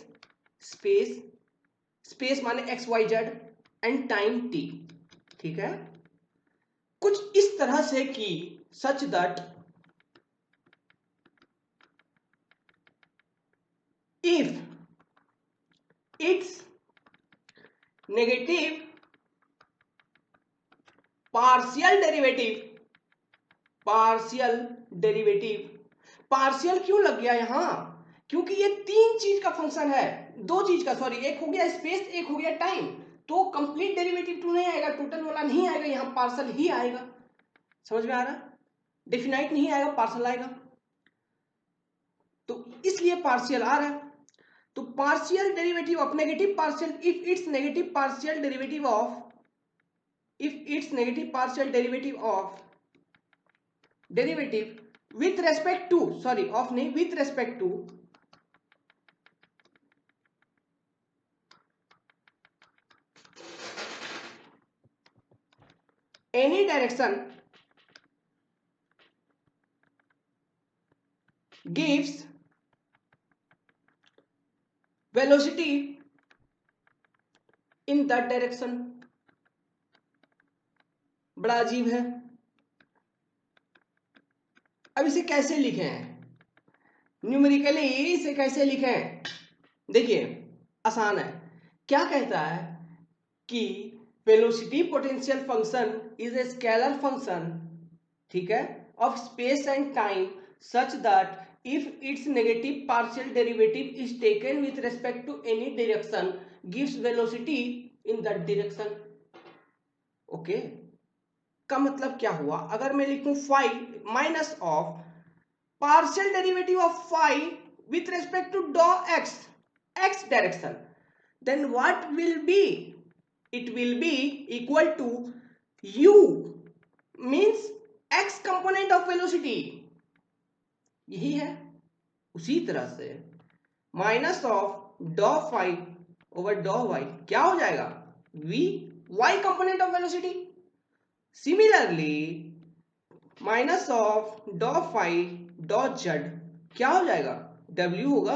[SPEAKER 1] space, space माने XYZ एंड टाइम t। ठीक है, कुछ इस तरह से कि such that if it's negative partial derivative, partial derivative, partial क्यों लग गया यहां, क्योंकि ये 3 चीज का फंक्शन है, 2 चीज का, सॉरी, एक हो गया स्पेस, एक हो गया टाइम, तो कंप्लीट डेरिवेटिव टू नहीं आएगा, टोटल वाला नहीं आएगा, यहां पार्शियल ही आएगा। समझ में आ रहा है, डेफिनाइट नहीं आएगा, पार्शियल आएगा, तो इसलिए पार्शियल आ रहा है। तो partial derivative of negative partial, if it's negative partial derivative of, if its negative partial derivative of derivative with respect to, sorry, of नहीं, with respect to any direction gives velocity in that direction। बड़ा अजीब है। अब इसे कैसे लिखें, numerically इसे कैसे लिखें, देखिए आसान है। क्या कहता है कि velocity potential function is a scalar function, ठीक है, of space and time such that if its negative partial derivative is taken with respect to any direction gives velocity in that direction। Okay, का मतलब क्या हुआ, अगर मैं लिखूं phi minus of partial derivative of phi with respect to daw x, x direction, then what will be, it will be equal to u means x component of velocity, यही है। उसी तरह से minus of daw phi over डॉ y क्या हो जाएगा, v y component of velocity. Similarly minus of daw phi daw z क्या हो जाएगा, w होगा।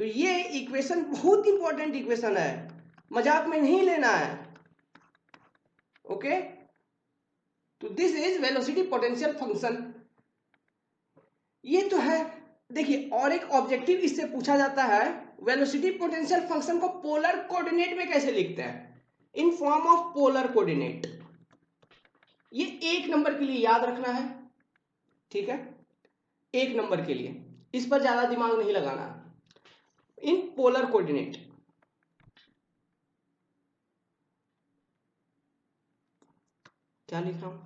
[SPEAKER 1] तो ये इक्वेशन बहुत इंपॉर्टेंट इक्वेशन है, मजाक में नहीं लेना है। ओके, तो this is velocity potential function, ये तो है। देखिए और एक ऑब्जेक्टिव इससे पूछा जाता है, वेलोसिटी पोटेंशियल फंक्शन को पोलर कोऑर्डिनेट में कैसे लिखते हैं, in form of polar coordinate. ये 1 नंबर के लिए याद रखना है, ठीक है, 1 नंबर के लिए, इस पर ज्यादा दिमाग नहीं लगाना। इन पोलर कोऑर्डिनेट, क्या लिख रहा हूं,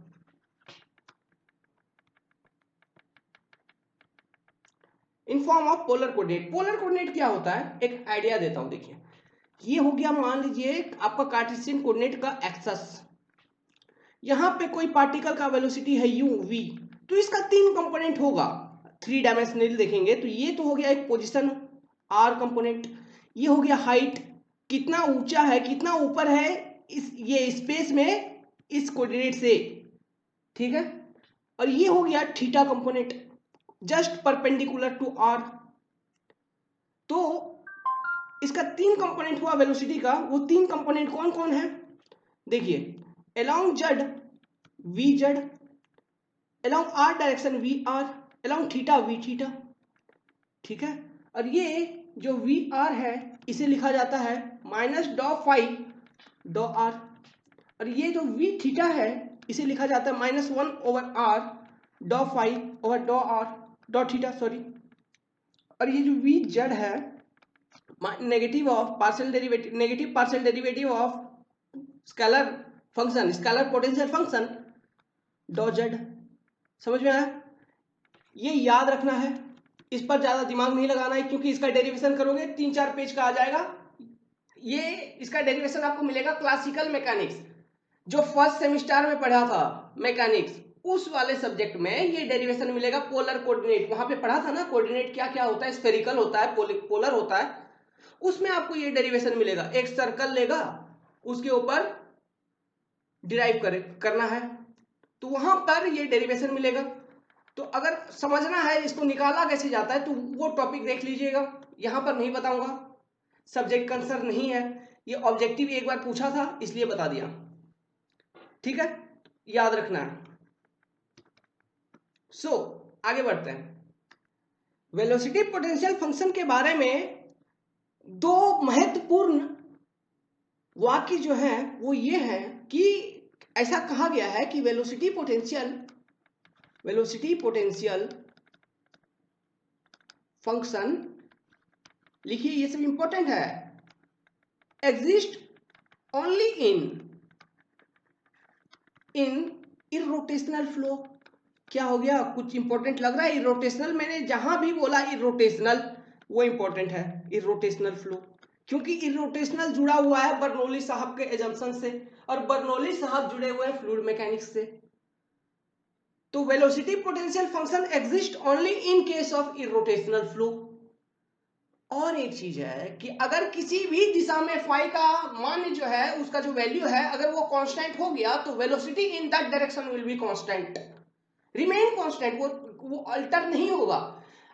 [SPEAKER 1] in form of polar coordinate. Polar coordinate क्या होता है, एक आइडिया देता हूं। देखिए ये हो गया, मान लीजिए आपका कार्टेशियन कोऑर्डिनेट का एक्सेस, यहां पे कोई पार्टिकल का वेलोसिटी है u v, तो इसका 3 कंपोनेंट होगा, 3 डायमेंशनल देखेंगे तो ये तो हो गया एक पोजीशन r कंपोनेंट, ये हो गया हाइट, कितना ऊंचा है, कितना ऊपर है इस ये स्पेस में इस कोऑर्डिनेट से, ठीक है, और ये हो गया theta component just perpendicular to r। तो इसका 3 कंपोनेंट हुआ वेलोसिटी का, वो 3 कंपोनेंट कौन कौन है देखिए, along z v z, along r direction v r, along theta v theta, ठीक है। और ये जो वी आर है इसे लिखा जाता है माइनस डॉ फाई डॉ आर, और ये जो वी थीटा है इसे लिखा जाता है -1 ओवर आर डॉ फाई ओवर डॉ आर डॉ थीटा, सॉरी। और ये जो वी जेड है negative of partial derivative, negative partial derivative of scalar function, scalar potential function डॉ जेड। समझ में आया? ये याद रखना है, इस पर ज्यादा दिमाग नहीं लगाना है, क्योंकि इसका डेरिवेशन करोगे 3-4 पेज का आ जाएगा। ये इसका डेरिवेशन आपको मिलेगा क्लासिकल मैकेनिक्स, जो फर्स्ट सेमिस्टर में पढ़ा था मैकेनिक्स, उस वाले सब्जेक्ट में ये डेरिवेशन मिलेगा। पोलर कोऑर्डिनेट वहां पे पढ़ा था ना, कोऑर्डिनेट क्या क्या होता है, स्फेरिकल होता है, पोलर होता है, उसमें आपको ये डेरिवेशन मिलेगा। एक सर्कल लेगा, उसके ऊपर डिराइव करना है, तो वहां पर ये डेरिवेशन मिलेगा। तो अगर समझना है इसको निकाला कैसे जाता है तो वो टॉपिक देख लीजिएगा, यहां पर नहीं बताऊंगा, सब्जेक्ट कंसर्न नहीं है। ये ऑब्जेक्टिव एक बार पूछा था इसलिए बता दिया, ठीक है, याद रखना है। सो आगे बढ़ते हैं। वेलोसिटी पोटेंशियल फंक्शन के बारे में 2 महत्वपूर्ण वाक्य जो है वो ये है कि ऐसा कहा गया है कि वेलोसिटी पोटेंशियल फंक्शन, लिखिए ये सब इंपॉर्टेंट है, exist only in irrotational flow. क्या हो गया, कुछ इंपॉर्टेंट लग रहा है? इरोटेशनल, मैंने जहां भी बोला इरोटेशनल वो इंपॉर्टेंट है, इरोटेशनल फ्लो, क्योंकि इरोटेशनल जुड़ा हुआ है बर्नौली साहब के एजम्पशन से, और बर्नौली साहब जुड़े हुए हैं फ्लूइड मैकेनिक्स से। तो velocity potential function exist only in case of irrotational flow. और एक चीज है कि अगर किसी भी दिशा में फाई का मान जो है, उसका जो वैल्यू है, अगर वो कांस्टेंट हो गया तो velocity in that direction will be constant, remain constant, वो अल्टर नहीं होगा।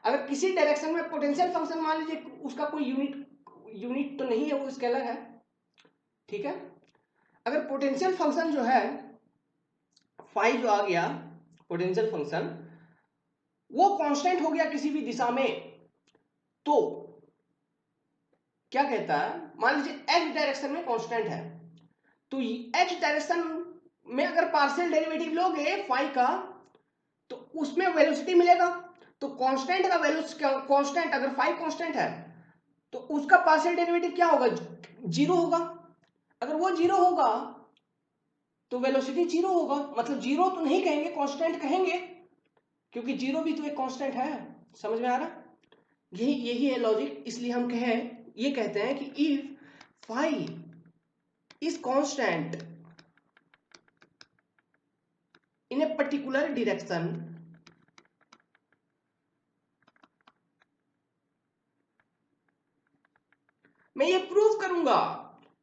[SPEAKER 1] अगर किसी डायरेक्शन में पोटेंशियल फंक्शन मान लीजिए उसका कोई यूनिट तो नहीं है, वो स्केलर है, ठीक है। अगर पोटेंशियल फंक्शन जो है फाई जो आ गया पोटेंशियल फंक्शन, वो कांस्टेंट हो गया किसी भी दिशा में, तो क्या कहता है, मान लीजिए एक्स डायरेक्शन में कांस्टेंट है, तो एक्स डायरेक्शन में अगर पार्शियल डेरिवेटिव लोगे फाई का तो उसमें वेलोसिटी मिलेगा। तो कांस्टेंट का वैल्यू, कांस्टेंट अगर फाई कांस्टेंट है तो उसका पार्शियल डेरिवेटिव क्या होगा, 0 होगा। अगर वो 0 होगा तो वेलोसिटी 0 होगा, मतलब 0 तो नहीं कहेंगे, कांस्टेंट कहेंगे, क्योंकि 0 भी तो एक कांस्टेंट है। समझ में आ रहा? यही है लॉजिक। इसलिए हम ये कहते हैं कि if phi is constant in a particular direction, मैं ये प्रूव करूंगा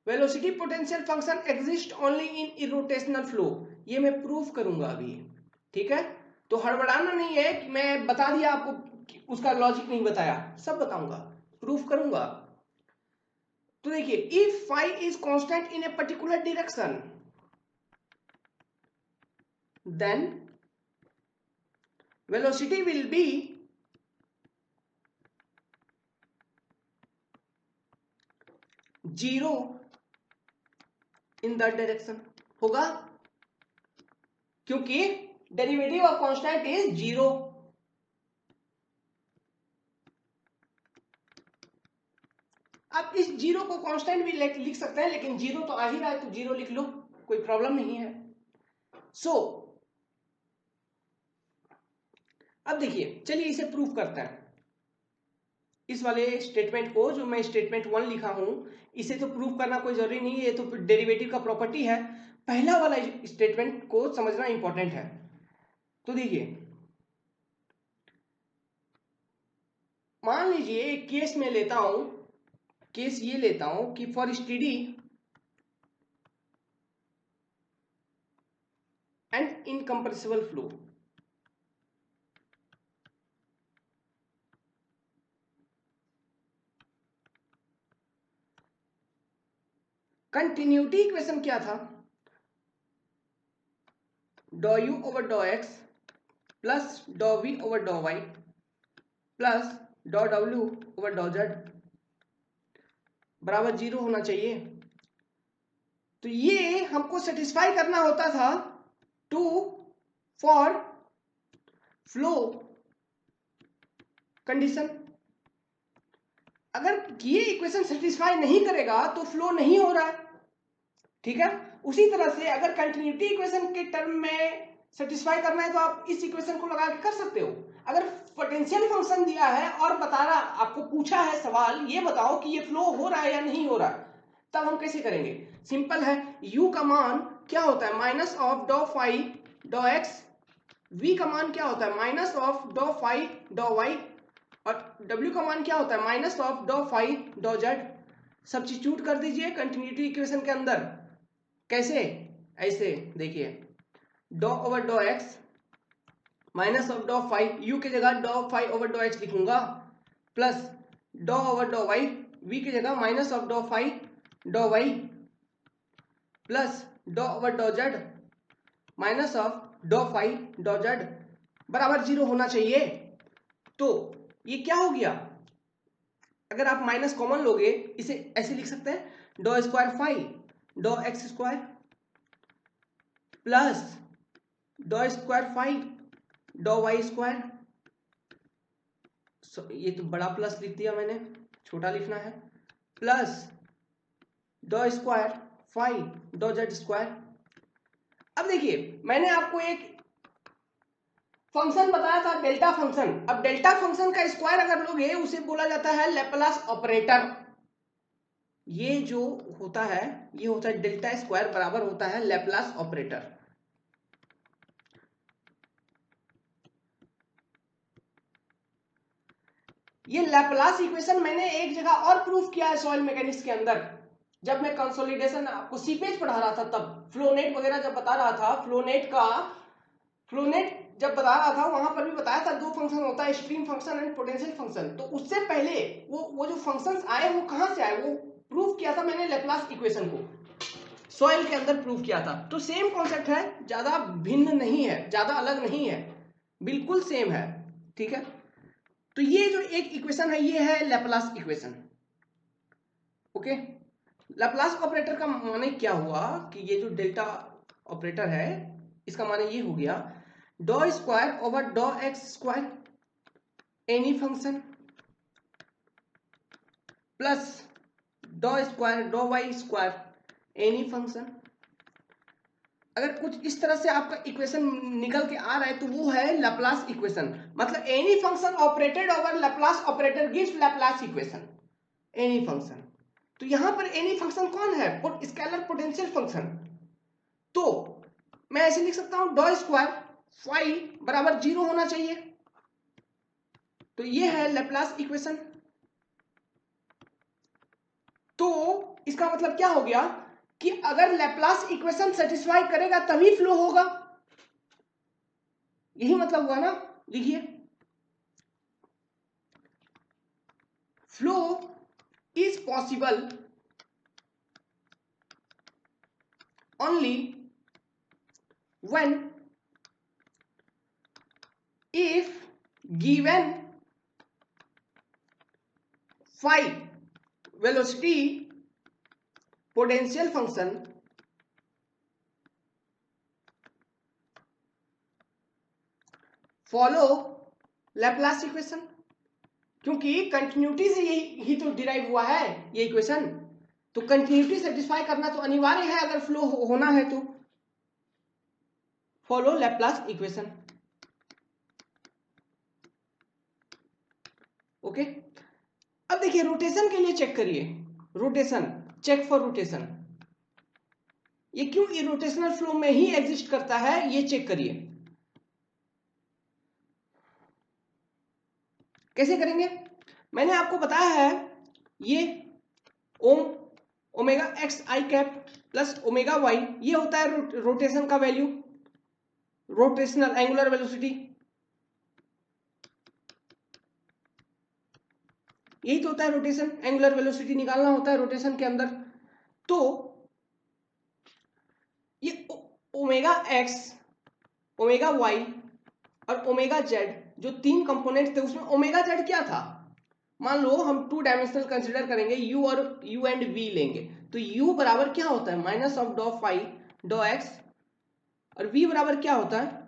[SPEAKER 1] velocity potential function exist only in irrotational flow, ये मैं प्रूव करूंगा अभी, ठीक है। तो हड़बड़ाना नहीं है कि मैं बता दिया आपको, उसका लॉजिक नहीं बताया, सब बताऊंगा, प्रूफ करूंगा। तो देखिए, if phi is constant in a particular direction, then velocity will be zero in that direction, होगा, क्योंकि डेरिवेटिव ऑफ कांस्टेंट इज 0। आप इस 0 को कांस्टेंट भी लिख सकते हैं, लेकिन 0 तो आ ही रहा है तो 0 लिख लो, कोई प्रॉब्लम नहीं है। सो अब देखिए, चलिए इसे प्रूफ करते हैं। इस वाले स्टेटमेंट को, जो मैं स्टेटमेंट 1 लिखा हूं, इसे तो प्रूफ करना कोई जरूरी नहीं है, ये तो डेरिवेटिव का प्रॉपर्टी है। पहला वाला स्टेटमेंट को समझना इंपॉर्टेंट है। तो देखिए, मान लीजिए एक केस में लेता हूं, केस ये लेता हूं कि for study and incompressible flow, continuity equation क्या था, डॉ यू ओवर डॉ एक्स प्लस डॉ वी ओवर डॉ वाई प्लस डॉ डब्ल्यू ओवर डॉ जेड बराबर 0 होना चाहिए। तो ये हमको सेटिस्फाई करना होता था टू फॉर फ्लो कंडीशन। अगर ये इक्वेशन सेटिस्फाई नहीं करेगा तो फ्लो नहीं हो रहा है, ठीक है। उसी तरह से अगर कंटिन्यूटी इक्वेशन के टर्म में सेटिस्फाई करना है तो आप इस इक्वेशन को लगा के कर सकते हो। अगर पोटेंशियल फंक्शन दिया है और बता रहा, आपको पूछा है सवाल, ये बताओ कि ये फ्लो हो रहा है या नहीं हो रहा है, तब हम कैसे करेंगे? सिंपल है, u का मान क्या होता है, माइनस ऑफ डॉ फाई डॉ एक्स, v का मान क्या होता है, माइनस ऑफ डॉ फाई डॉ वाई, और w का मान क्या होता है, minus of daw phi daw Z. Substitute कर दीजिए कंटिन्यूटी इक्वेशन के अंदर। कैसे? ऐसे देखिए, डॉ ओवर डॉ x minus of daw phi, u की जगह डॉ फाई ओवर डॉ एक्स लिखूंगा, प्लस डॉ ओवर डॉ वाई, v की जगह माइनस ऑफ डॉ फाई डॉ वाई, प्लस डॉ ओवर डॉ Z minus of daw phi daw Z बराबर 0 होना चाहिए। तो ये क्या हो गया, अगर आप माइनस कॉमन लोगे इसे ऐसे लिख सकते हैं, डॉ स्क्वायर फाई डॉ एक्स स्क्वायर प्लस डॉ स्क्वायर फाई डॉ वाई स्क्वायर, ये तो बड़ा प्लस लिख दिया मैंने, छोटा लिखना है, प्लस डॉ square phi daw Z square. अब देखिए, मैंने आपको एक फंक्शन बताया था डेल्टा फंक्शन। अब डेल्टा फंक्शन का स्क्वायर अगर लोगे उसे बोला जाता है लैपलास ऑपरेटर। ये जो होता है ये होता है डेल्टा स्क्वायर बराबर होता है लैपलास ऑपरेटर। ये लैपलास इक्वेशन मैंने एक जगह और प्रूफ किया है सॉइल मैकेनिक्स के अंदर, जब मैं कंसोलिडेशन आपको सीपेज पढ़ा रहा था, तब फ्लोनेट वगैरह जब बता रहा था, फ्लोनेट जब बता रहा था वहां पर भी बताया था दो फंक्शन होता है, stream function and potential function. तो उससे पहले वो जो फंक्शंस आए वो कहां से आए, वो प्रूफ किया था मैंने लैपलास इक्वेशन को सॉइल के अंदर प्रूफ किया था। तो सेम कॉन्सेप्ट है, ज्यादा भिन्न नहीं है, ज्यादा अलग नहीं है, बिल्कुल सेम है, ठीक है। तो ये जो एक इक्वेशन है ये है Laplace equation, okay. Laplace operator का माने क्या हुआ कि ये जो डेल्टा ऑपरेटर है इसका माने ये हो गया डॉ स्क्वायर ओवर डॉ x square any function plus डॉ स्क्वायर डॉ वाई स्क्वायर एनी फंक्शन। अगर कुछ इस तरह से आपका इक्वेशन निकल के आ रहा है तो वो है लैपलास इक्वेशन। मतलब any function operated over Laplace operator gives Laplace equation, any function. तो यहां पर एनी फंक्शन कौन है, स्केलर पोटेंशियल फंक्शन। तो मैं ऐसे लिख सकता हूं डॉ स्क्वायर फाई बराबर 0 होना चाहिए। तो ये है लैपलास इक्वेशन। तो इसका मतलब क्या हो गया कि अगर लैपलास इक्वेशन सेटिस्फाई करेगा तभी फ्लो होगा, यही मतलब हुआ ना। लिखिए, flow is possible only when if given phi velocity potential function follow Laplace equation. क्योंकि कंटिन्यूटी से ही तो डिराइव हुआ है ये इक्वेशन, तो कंटिन्यूटी सेटिस्फाई करना तो अनिवार्य है अगर फ्लो होना है तो। Follow Laplace equation, okay. अब देखिए रोटेशन के लिए चेक करिए, रोटेशन, चेक फॉर रोटेशन, ये क्यों इरोटेशनल फ्लो में ही एग्जिस्ट करता है ये चेक करिए। कैसे करेंगे, मैंने आपको बताया है ये omega x i cap plus omega y, ये होता है रोटेशन का वैल्यू, रोटेशनल एंगुलर वेलोसिटी, यही तो होता है रोटेशन, एंगुलर वेलोसिटी निकालना होता है रोटेशन के अंदर। तो ओमेगा एक्स, ओमेगा वाई और ओमेगा जेड जो तीन कंपोनेंट्स थे उसमें ओमेगा जेड क्या था? मान लो हम टू डायमेंशनल कंसिडर करेंगे, यू और यू एंड वी लेंगे, तो यू बराबर क्या होता है? माइनस ऑफ डॉ फाई डॉ एक्स, और वी बराबर क्या होता है?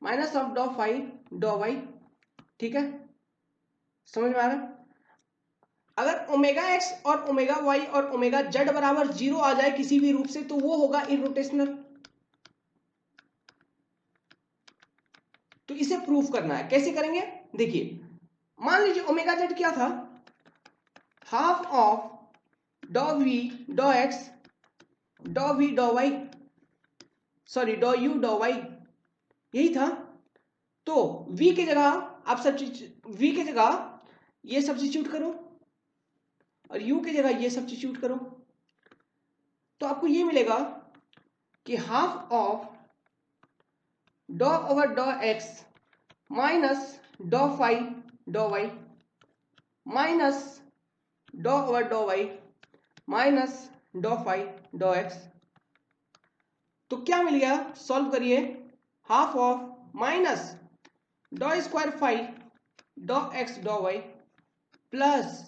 [SPEAKER 1] माइनस ऑफ डॉ फाई डॉ वाई। ठीक है, समझ में आ रहा है? अगर ओमेगा एक्स और ओमेगा वाई और ओमेगा जेड बराबर जीरो आ जाए किसी भी रूप से तो वो होगा इरोटेशनल। तो इसे प्रूफ करना है, कैसे करेंगे? देखिए, मान लीजिए ओमेगा जेड क्या था? हाफ ऑफ डॉ वी डॉ एक्स डॉ वी डॉ वाई, सॉरी डॉ यू डॉ वाई, यही था। तो v की जगह आप v की जगह ये सब्स्टिट्यूट करो और u की जगह ये सब्स्टिट्यूट करो, तो आपको ये मिलेगा कि हाफ ऑफ डॉ ओवर डॉ एक्स माइनस डॉ फाई डॉ वाई माइनस डॉ ओवर डॉ वाई माइनस डॉ फाई डॉ एक्स। तो क्या मिल गया? सॉल्व करिए। हाफ ऑफ माइनस डॉ स्क्वायर फाई डॉ एक्स डॉ वाई प्लस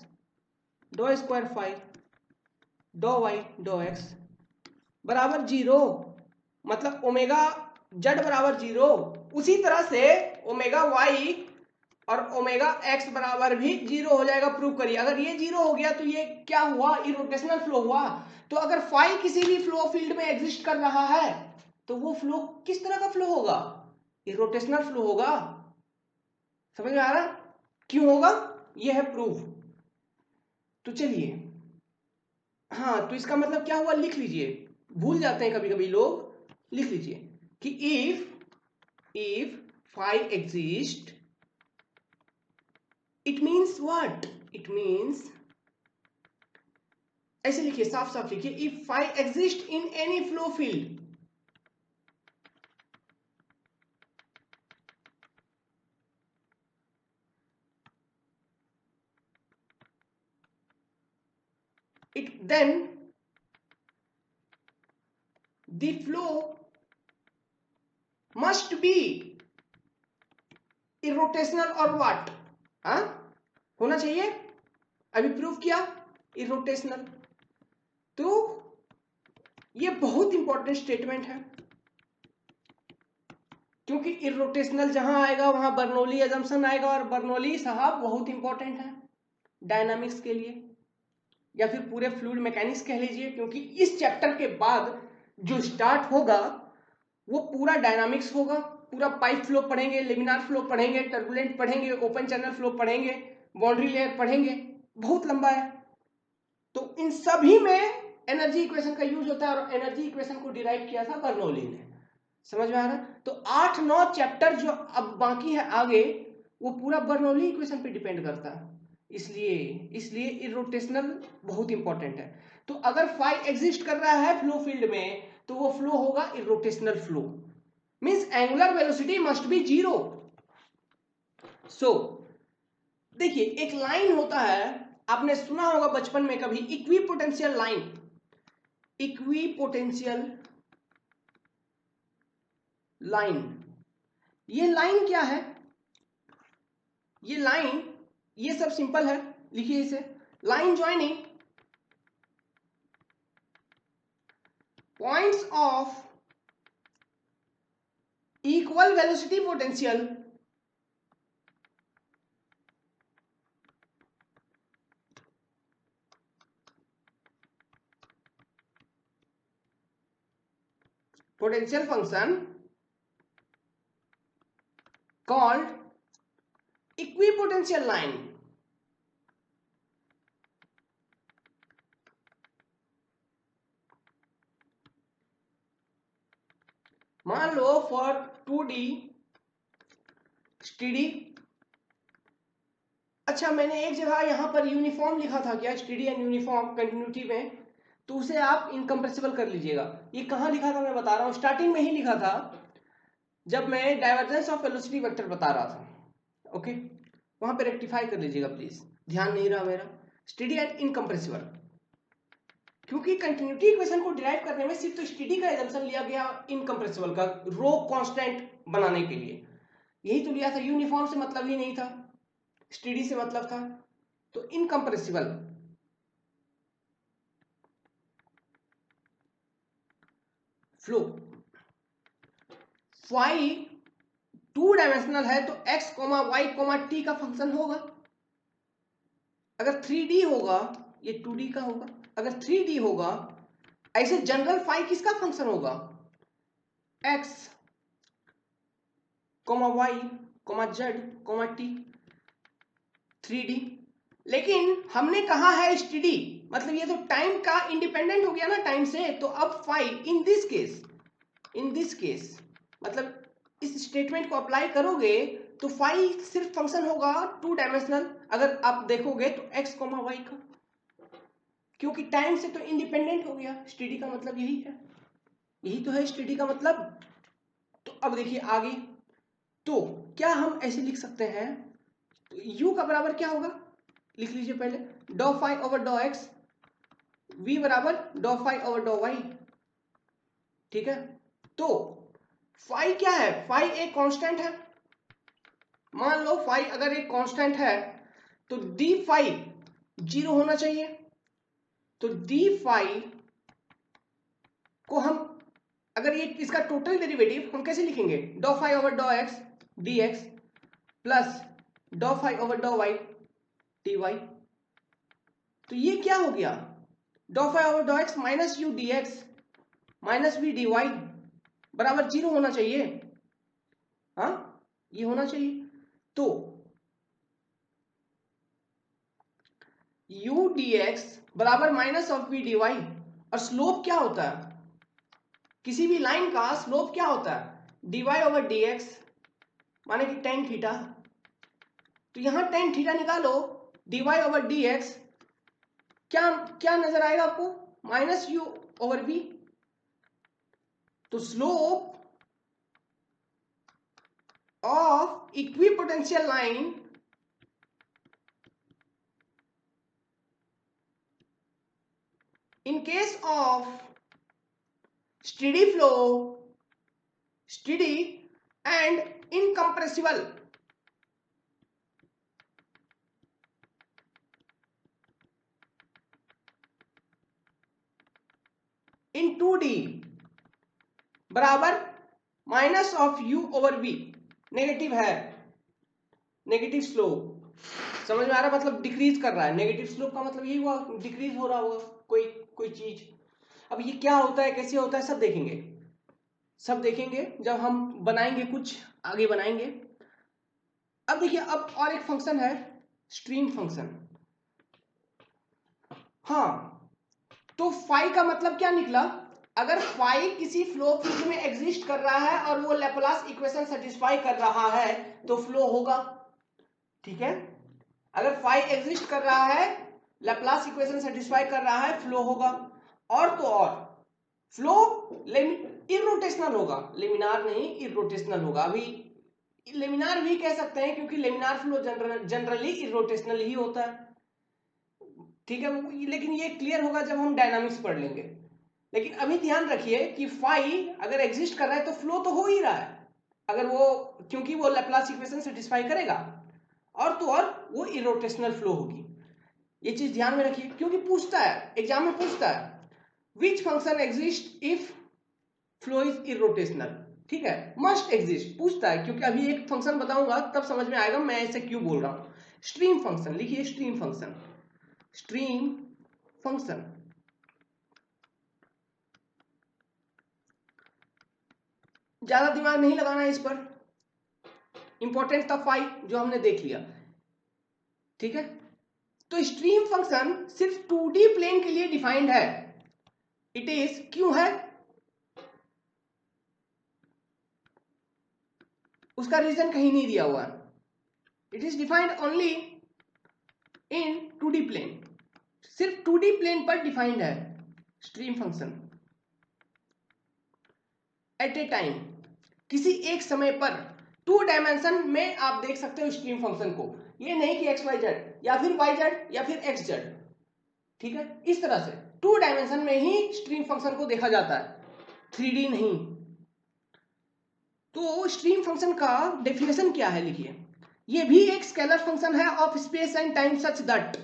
[SPEAKER 1] डॉ स्क्वायर फाई डॉ वाई डॉ एक्स बराबर जीरो, मतलब ओमेगा जेड बराबर जीरो। उसी तरह से ओमेगा वाई और ओमेगा एक्स बराबर भी जीरो हो जाएगा, प्रूव करिए। अगर ये जीरो हो गया तो ये क्या हुआ? इरोटेशनल फ्लो हुआ। तो अगर फाई किसी भी फ्लो फील्ड में एग्जिस्ट कर रहा है तो वो फ्लो किस तरह का फ्लो होगा? इरोटेशनल फ्लो होगा। समझ में आ रहा? क्यों होगा? ये है प्रूफ। तो चलिए, हाँ, तो इसका मतलब क्या हुआ लिख लीजिए, भूल जाते हैं कभी कभी लोग, लिख लीजिए कि if phi exist, it means what? It means, ऐसे लिखिए, साफ साफ लिखिए, if phi exist in any flow field, it then the flow must be irrotational or what? हाँ, होना चाहिए। अभी प्रूफ किया irrotational। तो ये बहुत इंपॉर्टेंट स्टेटमेंट है, क्योंकि इरोटेशनल जहां आएगा वहां बर्नौली अजम्पशन आएगा, और बर्नौली साहब बहुत इंपॉर्टेंट है डायनामिक्स के लिए, या फिर पूरे फ्लूइड मैकेनिक्स कह लीजिए, क्योंकि इस चैप्टर के बाद जो स्टार्ट होगा वो पूरा डायनामिक्स होगा। पूरा पाइप फ्लो पढ़ेंगे, लेमिनार फ्लो पढ़ेंगे, टर्बुलेंट पढ़ेंगे, ओपन चैनल फ्लो पढ़ेंगे, बाउंड्री लेयर पढ़ेंगे, बहुत लंबा है। तो इन सभी में एनर्जी इक्वेशन का यूज होता है, और एनर्जी इक्वेशन को डिराइव किया था बर्नौली ने। समझ में आ रहा? तो 8-9 चैप्टर जो अब बाकी है आगे, वो पूरा बर्नौली इक्वेशन पे डिपेंड करता है। इसलिए इरोटेशनल बहुत इंपॉर्टेंट है। तो अगर फाई एग्जिस्ट कर रहा है फ्लो फील्ड में तो वो फ्लो होगा irrotational flow, means angular velocity must be zero. So देखिए, एक लाइन होता है, आपने सुना होगा बचपन में कभी, इक्विपोटेंशियल लाइन। इक्विपोटेंशियल लाइन, ये लाइन क्या है? ये लाइन, ये सब सिंपल है, लिखिए इसे, line joining points of equal velocity potential potential function called equipotential line। मान लो फॉर 2D स्टेडी, अच्छा मैंने एक जगह यहां पर यूनिफॉर्म लिखा था क्या, स्टेडी एंड यूनिफॉर्म कंटिन्यूटी में, तो उसे आप इनकम्प्रेसिबल कर लीजिएगा। ये कहां लिखा था मैं बता रहा हूं, स्टार्टिंग में ही लिखा था जब मैं डाइवर्जेंस ऑफ वेलोसिटी वेक्टर बता रहा था। ओके, वहां पे रेक्टिफाई कर लीजिएगा प्लीज, ध्यान नहीं रहा मेरा। स्टेडी एंड इनकम्प्रेसिबल, क्योंकि कंटिन्यूटी इक्वेशन को डिराइव करने में सिर्फ तो स्टेडी का एजम्पशन लिया गया इनकम्प्रेसिबल का रो कांस्टेंट बनाने के लिए, यही तो लिया था। यूनिफॉर्म से मतलब ही नहीं था, स्टेडी से मतलब था। तो इनकम्प्रेसिबल फ्लो फाई 2 डायमेंशनल है तो x, y, t का फंक्शन होगा। अगर 3D होगा, ये 2D का होगा। अगर 3D होगा, ऐसे जनरल फाई किसका फंक्शन होगा? x, y, z, t 3D। लेकिन हमने कहा है स्टेडी, मतलब ये तो टाइम का इंडिपेंडेंट हो गया ना टाइम से। तो अब फाई इन दिस केस मतलब इस स्टेटमेंट को अप्लाई करोगे तो फाई सिर्फ फंक्शन होगा 2 डायमेंशनल, अगर आप देखोगे तो x, y का, क्योंकि टाइम से तो इंडिपेंडेंट हो गया। स्टेडी का मतलब यही है, यही तो है स्टेडी का मतलब। तो अब देखिए आगे, तो क्या हम ऐसे लिख सकते हैं, तो u का बराबर क्या होगा, लिख लीजिए पहले, डॉ फाई ओवर डॉ एक्स, v बराबर डॉ फाई ओवर डॉ वाई। ठीक है, तो फाई क्या है? फाई एक कांस्टेंट है। मान लो फाई अगर एक कांस्टेंट है तो डी फाई 0 होना चाहिए। तो डी फाई को हम, अगर ये इसका टोटल डेरिवेटिव हम कैसे लिखेंगे, डॉ फाई ओवर डॉ एक्स डी एक्स प्लस डॉ फाई ओवर डॉ वाई डी वाई। तो ये क्या हो गया, डॉ फाई ओवर डॉ x minus u d x minus v d y बराबर 0 होना चाहिए। हाँ, ये होना चाहिए। तो यू डी एक्स बराबर minus of v d y, और स्लोप क्या होता है, किसी भी लाइन का स्लोप क्या होता है, d y over d x माने कि टेन थीटा। तो यहां टेन थीटा निकालो, d y over d x क्या क्या नजर आएगा आपको, माइनस यू ओवर वी। तो slope of equipotential line in case of steady flow, steady and incompressible, in 2D बराबर minus of u over v, negative है, negative slope. समझ में आ रहा है, मतलब डिक्रीज कर रहा है। नेगेटिव स्लोप का मतलब यही हुआ, डिक्रीज हो रहा होगा कोई चीज। अब ये क्या होता है, कैसे होता है, सब देखेंगे, सब देखेंगे जब हम बनाएंगे, कुछ आगे बनाएंगे। अब देखिए, अब और एक फंक्शन है स्ट्रीम फंक्शन। हाँ, तो फाई का मतलब क्या निकला, अगर फाई किसी फ्लो फील्ड में एग्जिस्ट कर रहा है और वो लैप्लास इक्वेशन सेटिस्फाई कर रहा है तो फ्लो होगा। ठीक है, अगर फाई एग्जिस्ट कर रहा है, लैप्लास इक्वेशन सेटिस्फाई कर रहा है, फ्लो होगा। और तो और फ्लो इरोटेशनल होगा, लेमिनार नहीं इरोटेशनल होगा। अभी लेमिनार भी कह सकते हैं क्योंकि लेमिनार फ्लो जनरली इरोटेशनल ही होता है। ठीक है, लेकिन ये क्लियर होगा जब हम डायनामिक्स पढ़ लेंगे। लेकिन अभी ध्यान रखिए कि फाई अगर एग्जिस्ट कर रहा है तो फ्लो तो हो ही रहा है, अगर वो, क्योंकि वो लैप्लास इक्वेशन सेटिस्फाई करेगा। और तो और वो इरोटेशनल फ्लो होगी। ये चीज ध्यान में रखिए, क्योंकि पूछता है, एग्जाम में पूछता है which function exist if flow is irrotational. ठीक है, मस्ट एग्जिस्ट पूछता है, क्योंकि अभी एक फंक्शन बताऊंगा तब समझ में आएगा मैं ऐसे क्यों बोल रहा हूं। स्ट्रीम फंक्शन लिखिए, स्ट्रीम फंक्शन, स्ट्रीम फंक्शन। ज्यादा दिमाग नहीं लगाना है इस पर, इंपॉर्टेंट था फाई जो हमने देख लिया। ठीक है, तो स्ट्रीम फंक्शन सिर्फ 2D प्लेन के लिए डिफाइंड है। इट इज, क्यों है, उसका रीजन कहीं नहीं दिया हुआ है। It is defined only in 2D plane, सिर्फ 2D प्लेन पर डिफाइंड है stream function. At a time, किसी एक समय पर 2 डायमेंशन में आप देख सकते हो स्ट्रीम फंक्शन को, ये नहीं कि एक्स वाई जेड या फिर वाई जेड या फिर एक्स जेड। ठीक है, इस तरह से 2 डायमेंशन में ही स्ट्रीम फंक्शन को देखा जाता है, 3D नहीं। तो स्ट्रीम फंक्शन का डेफिनेशन क्या है, लिखिए। ये भी एक स्केलर फंक्शन है of space and time such that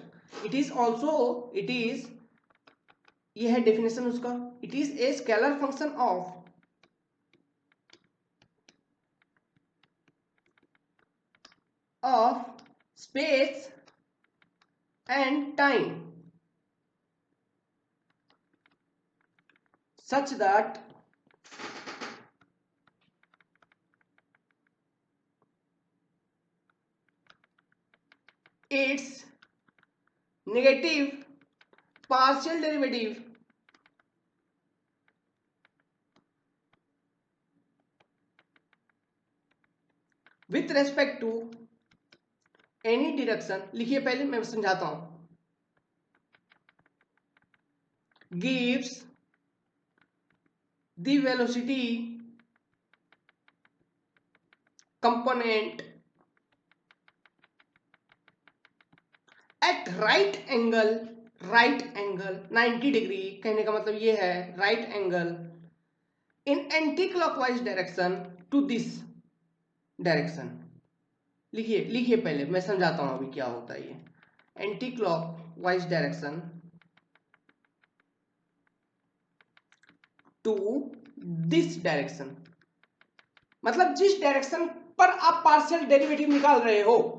[SPEAKER 1] it is also, it is, ये है डेफिनेशन उसका, it is a scalar function of space and time such that its negative partial derivative with respect to any direction, लिखिए पहले मैं समझाता हूं, gives the velocity component at right angle 90 degree, कहने का मतलब ये है right angle in anti-clockwise direction to this direction। लिखिए पहले मैं समझाता हूं अभी क्या होता है ये anti clockwise direction to this direction, मतलब जिस डायरेक्शन पर आप पार्शियल डेरिवेटिव निकाल रहे हो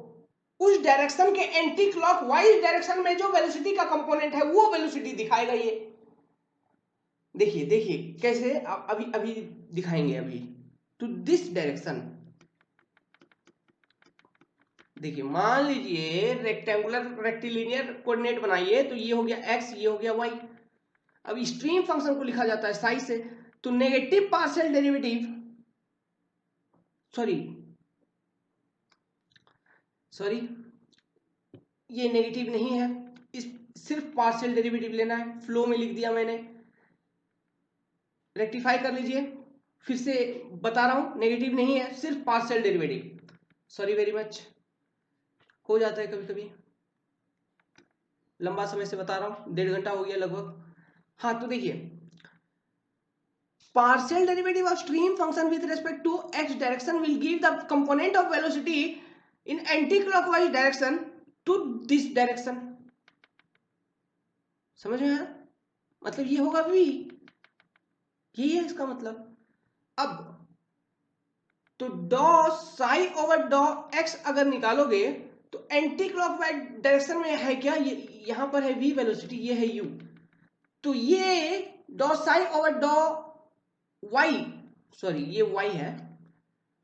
[SPEAKER 1] उस डायरेक्शन के एंटी क्लॉकवाइज डायरेक्शन में जो वेलोसिटी का कंपोनेंट है वो वेलोसिटी दिखाएगा ये। देखिए कैसे, अभी दिखाएंगे अभी। टू दिस डायरेक्शन, देखिए मान लीजिए रेक्टिलिनियर कोऑर्डिनेट बनाइए, तो ये हो गया x, ये हो गया y। अब स्ट्रीम फंक्शन को लिखा जाता है साई से, तो नेगेटिव पार्शियल डेरिवेटिव, सॉरी ये नेगेटिव नहीं है, इस सिर्फ पार्शियल डेरिवेटिव लेना है, फ्लो में लिख दिया मैंने, रेक्टिफाई कर लीजिए, फिर से बता रहा हूं नेगेटिव नहीं है, सिर्फ partial derivative. Sorry very much, हो जाता है कभी कभी, लंबा समय से बता रहा हूं, 1.5 घंटा हो गया लगभग। हाँ तो देखिए, partial derivative of stream function with respect to x direction will give the component of velocity in anti-clockwise direction to this direction। समझ में आया? मतलब ये होगा v, यही है इसका मतलब। अब तो डॉ साई ओवर डॉ x अगर निकालोगे तो एंटी क्लॉकवाइज डायरेक्शन में है क्या, ये यहां पर है v वेलोसिटी, ये है u, तो ये डॉ साई ओवर डॉ y, सॉरी ये y है,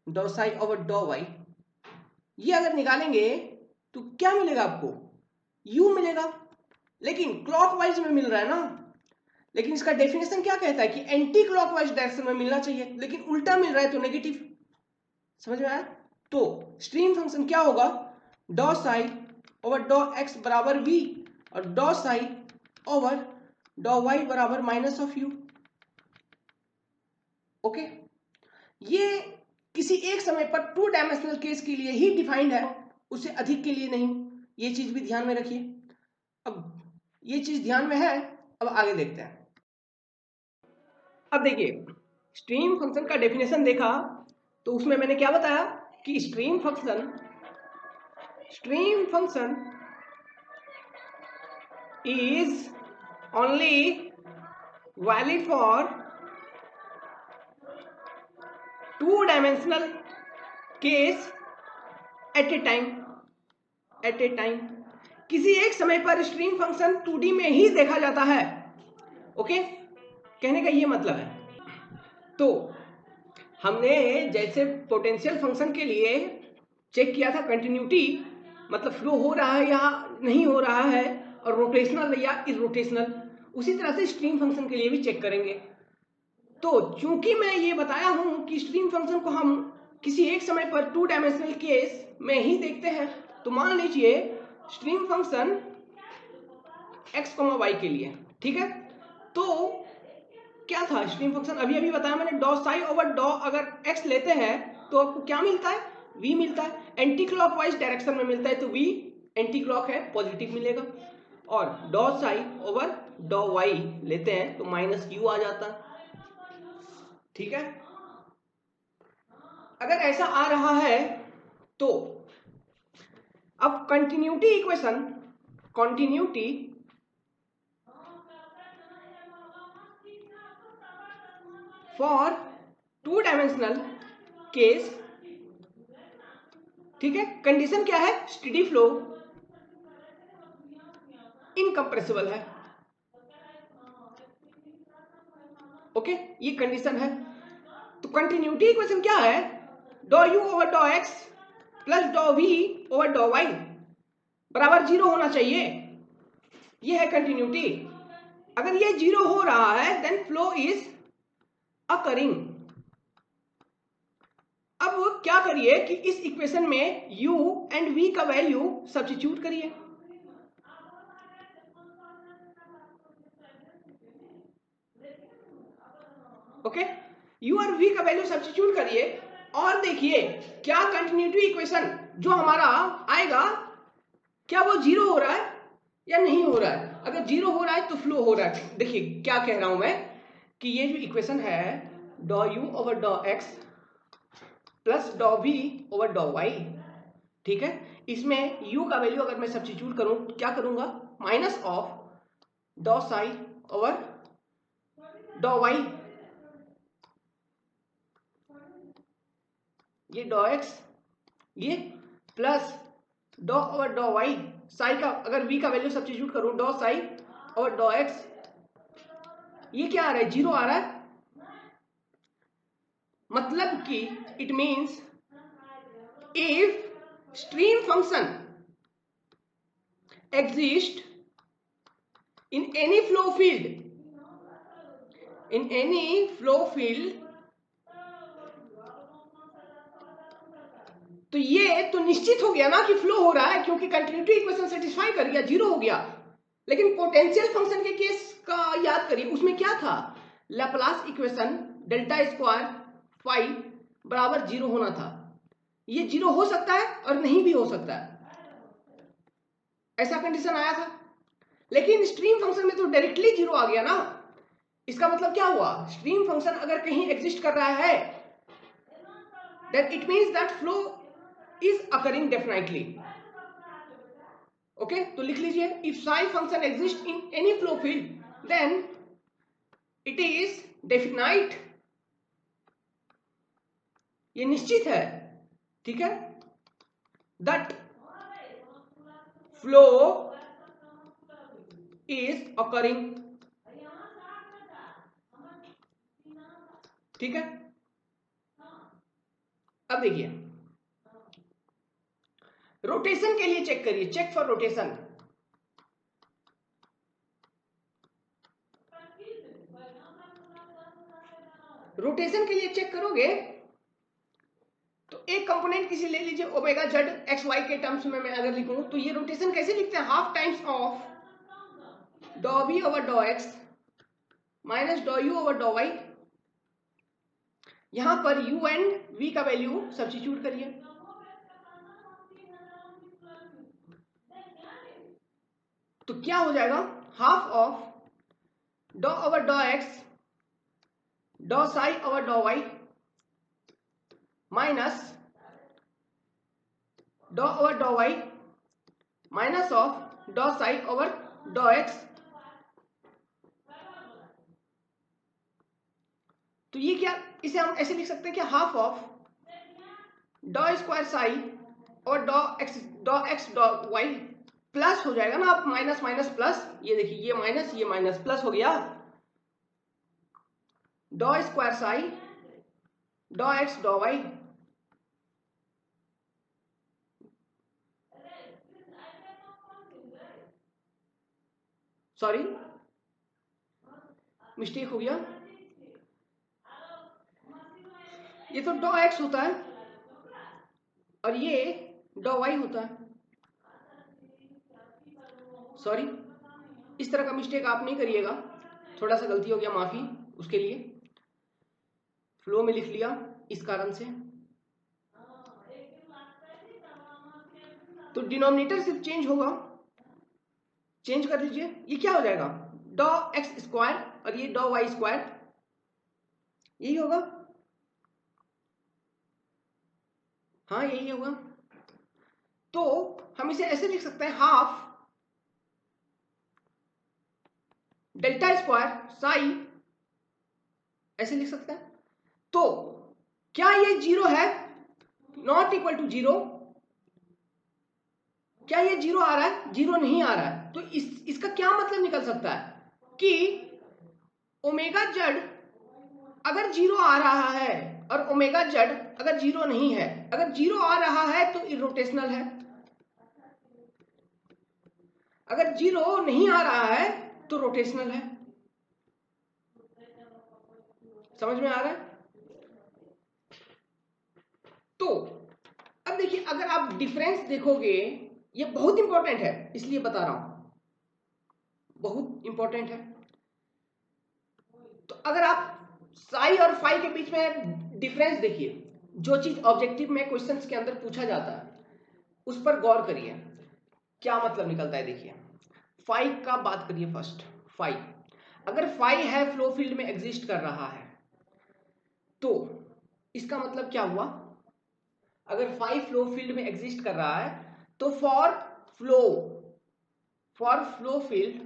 [SPEAKER 1] डॉ साई ओवर डॉ y, ये अगर निकालेंगे तो क्या मिलेगा आपको, u मिलेगा, लेकिन क्लॉकवाइज में मिल रहा है ना। लेकिन इसका डेफिनेशन क्या कहता है कि एंटी क्लॉकवाइज डायरेक्शन में मिलना चाहिए, लेकिन उल्टा मिल रहा है तो नेगेटिव। समझ में आया? तो स्ट्रीम फंक्शन क्या होगा, डॉ साई ओवर डॉ x बराबर v और डॉ साई ओवर डॉ y बराबर माइनस ऑफ u। ओके, ये किसी एक समय पर 2 डायमेंशनल केस के लिए ही डिफाइंड है, उससे अधिक के लिए नहीं, ये चीज भी ध्यान में रखिए। अब ये चीज ध्यान में है, अब आगे देखते हैं। अब देखिए, स्ट्रीम फंक्शन का डेफिनेशन देखा तो उसमें मैंने क्या बताया कि stream function is only valid for 2 dimensional case at a time. किसी एक समय पर स्ट्रीम फंक्शन 2D में ही देखा जाता है। ओके, कहने का ये मतलब है। तो हमने जैसे पोटेंशियल फंक्शन के लिए चेक किया था कंटिन्यूटी, मतलब फ्लो हो रहा है या नहीं हो रहा है, और रोटेशनल या इरोटेशनल, उसी तरह से स्ट्रीम फंक्शन के लिए भी चेक करेंगे। तो चूंकि मैं ये बताया हूं कि स्ट्रीम फंक्शन को हम किसी एक समय पर 2 डायमेंशनल केस में ही देखते हैं, तो मान लीजिए स्ट्रीम फंक्शन x, y के लिए, ठीक है। तो क्या था स्ट्रीम फंक्शन, अभी बताया मैंने, डॉ साई ओवर डॉ, अगर x लेते हैं तो आपको क्या मिलता है, v मिलता है, एंटी क्लॉकवाइज डायरेक्शन में मिलता है तो v एंटी क्लॉक है, पॉजिटिव मिलेगा। और डॉ साई ओवर डॉ वाई लेते हैं तो माइनस यू आ जाता। ठीक है, अगर ऐसा आ रहा है तो अब continuity equation, continuity for 2 dimensional case, ठीक है, कंडीशन क्या है, स्टेडी फ्लो इनकंप्रेसिबल है। ओके, ये कंडीशन है। तो कंटिन्यूटी इक्वेशन क्या है, डॉ यू ओवर डॉ एक्स प्लस डॉ वी ओवर डॉ वाई बराबर 0 होना चाहिए, ये है कंटिन्यूटी। अगर ये 0 हो रहा है देन फ्लो इज अकरिंग। अब क्या करिए कि इस इक्वेशन में u एंड v का वैल्यू सब्स्टिट्यूट करिए। ओके, u और v का वैल्यू सब्स्टिट्यूट करिए और देखिए क्या कंटिन्यूटी इक्वेशन जो हमारा आएगा क्या वो 0 हो रहा है या नहीं हो रहा है। अगर 0 हो रहा है तो फ्लो हो रहा है। देखिए क्या कह रहा हूं मैं कि ये जो इक्वेशन है डॉ u ओवर डॉ x प्लस डॉ v ओवर डॉ y, ठीक है, इसमें u का वैल्यू अगर मैं सब्स्टिट्यूट करूं तो क्या करूंगा, माइनस ऑफ डॉ साई ओवर डॉ y, ये डॉ x, ये प्लस डॉ ओवर डॉ y, साई का अगर v का वैल्यू सब्स्टिट्यूट करूं डॉ साई ओवर डॉ x, ये क्या आ रहा है, 0 आ रहा है। मतलब कि it means if stream function exist in any flow field, in any flow field, तो ये तो निश्चित हो गया ना कि फ्लो हो रहा है क्योंकि कंटिन्यूटी इक्वेशन सेटिस्फाई कर गया, 0 हो गया। लेकिन पोटेंशियल फंक्शन के केस का याद करिए, उसमें क्या था, Laplace equation delta square phi बराबर 0 होना था। ये 0 हो सकता है और नहीं भी हो सकता है, ऐसा कंडीशन आया था। लेकिन स्ट्रीम फंक्शन में तो डायरेक्टली 0 आ गया ना। इसका मतलब क्या हुआ, स्ट्रीम फंक्शन अगर कहीं एग्जिस्ट कर रहा है then it means that flow is occurring definitely. Okay, तो लिख लीजिए if psi function exist in any flow field then it is definite, ये निश्चित है, ठीक है, दैट फ्लो इज अकरिंग, ठीक है। अब देखिए रोटेशन के लिए चेक करिए, चेक फॉर रोटेशन। रोटेशन के लिए चेक करोगे तो एक कंपोनेंट किसी ले लीजिए ओमेगा जेड एक्स वाई के टर्म्स में मैं अगर लिखूं तो ये रोटेशन कैसे लिखते हैं, हाफ टाइम्स ऑफ डॉ वी ओवर डॉ एक्स माइनस डॉ यू ओवर डॉ वाई। यहां पर u एंड v का वैल्यू सब्स्टिट्यूट करिए, तो क्या हो जाएगा, हाफ ऑफ डॉ ओवर डॉ एक्स डॉ साई ओवर डॉ वाई माइनस डॉ ओवर डॉ वाई माइनस ऑफ डॉ साई ओवर डॉ एक्स। तो ये क्या, इसे हम ऐसे लिख सकते हैं कि हाफ ऑफ डॉ स्क्वायर साई और डॉ एक्स डॉ वाई प्लस हो जाएगा ना, आप माइनस माइनस प्लस, ये देखिए ये माइनस प्लस हो गया, डॉ स्क्वायर साई डॉ एक्स डॉ वाई, सॉरी मिस्टेक हो गया, ये तो डॉ एक्स होता है और ये डॉ वाई होता है, सॉरी इस तरह का मिस्टेक आप नहीं करिएगा, थोड़ा सा गलती हो गया, माफी उसके लिए, फ्लो में लिख लिया इस कारण से। तो डिनोमिनेटर सिर्फ चेंज होगा, चेंज कर दीजिए, ये क्या हो जाएगा, डॉ एक्स स्क्वायर और ये डॉ वाई स्क्वायर, यही होगा। हाँ यही होगा। तो हम इसे ऐसे लिख सकते हैं, हाफ डेल्टा स्क्वायर साई, ऐसे लिख सकते हैं। तो क्या ये जीरो है, नॉट इक्वल टू जीरो, क्या ये जीरो आ रहा है, जीरो नहीं आ रहा है। तो इसका क्या मतलब निकल सकता है कि ओमेगा जेड अगर जीरो आ रहा है और ओमेगा जेड अगर जीरो नहीं है, अगर जीरो आ रहा है तो इरोटेशनल है, अगर जीरो नहीं आ रहा है तो रोटेशनल है। समझ में आ रहा है? तो अब देखिए, अगर आप डिफरेंस देखोगे, ये बहुत इंपॉर्टेंट है इसलिए बता रहा हूं, बहुत इंपॉर्टेंट है। तो अगर आप साई और फाई के बीच में डिफरेंस देखिए, जो चीज ऑब्जेक्टिव में क्वेश्चंस के अंदर पूछा जाता है उस पर गौर करिए, क्या मतलब निकलता है। देखिए फाई का बात करिए फर्स्ट। फाई, अगर फाई है फ्लो फील्ड में एग्जिस्ट कर रहा है तो इसका मतलब क्या हुआ, अगर फाई फ्लो फील्ड में एग्जिस्ट कर रहा है तो फॉर फ्लो फील्ड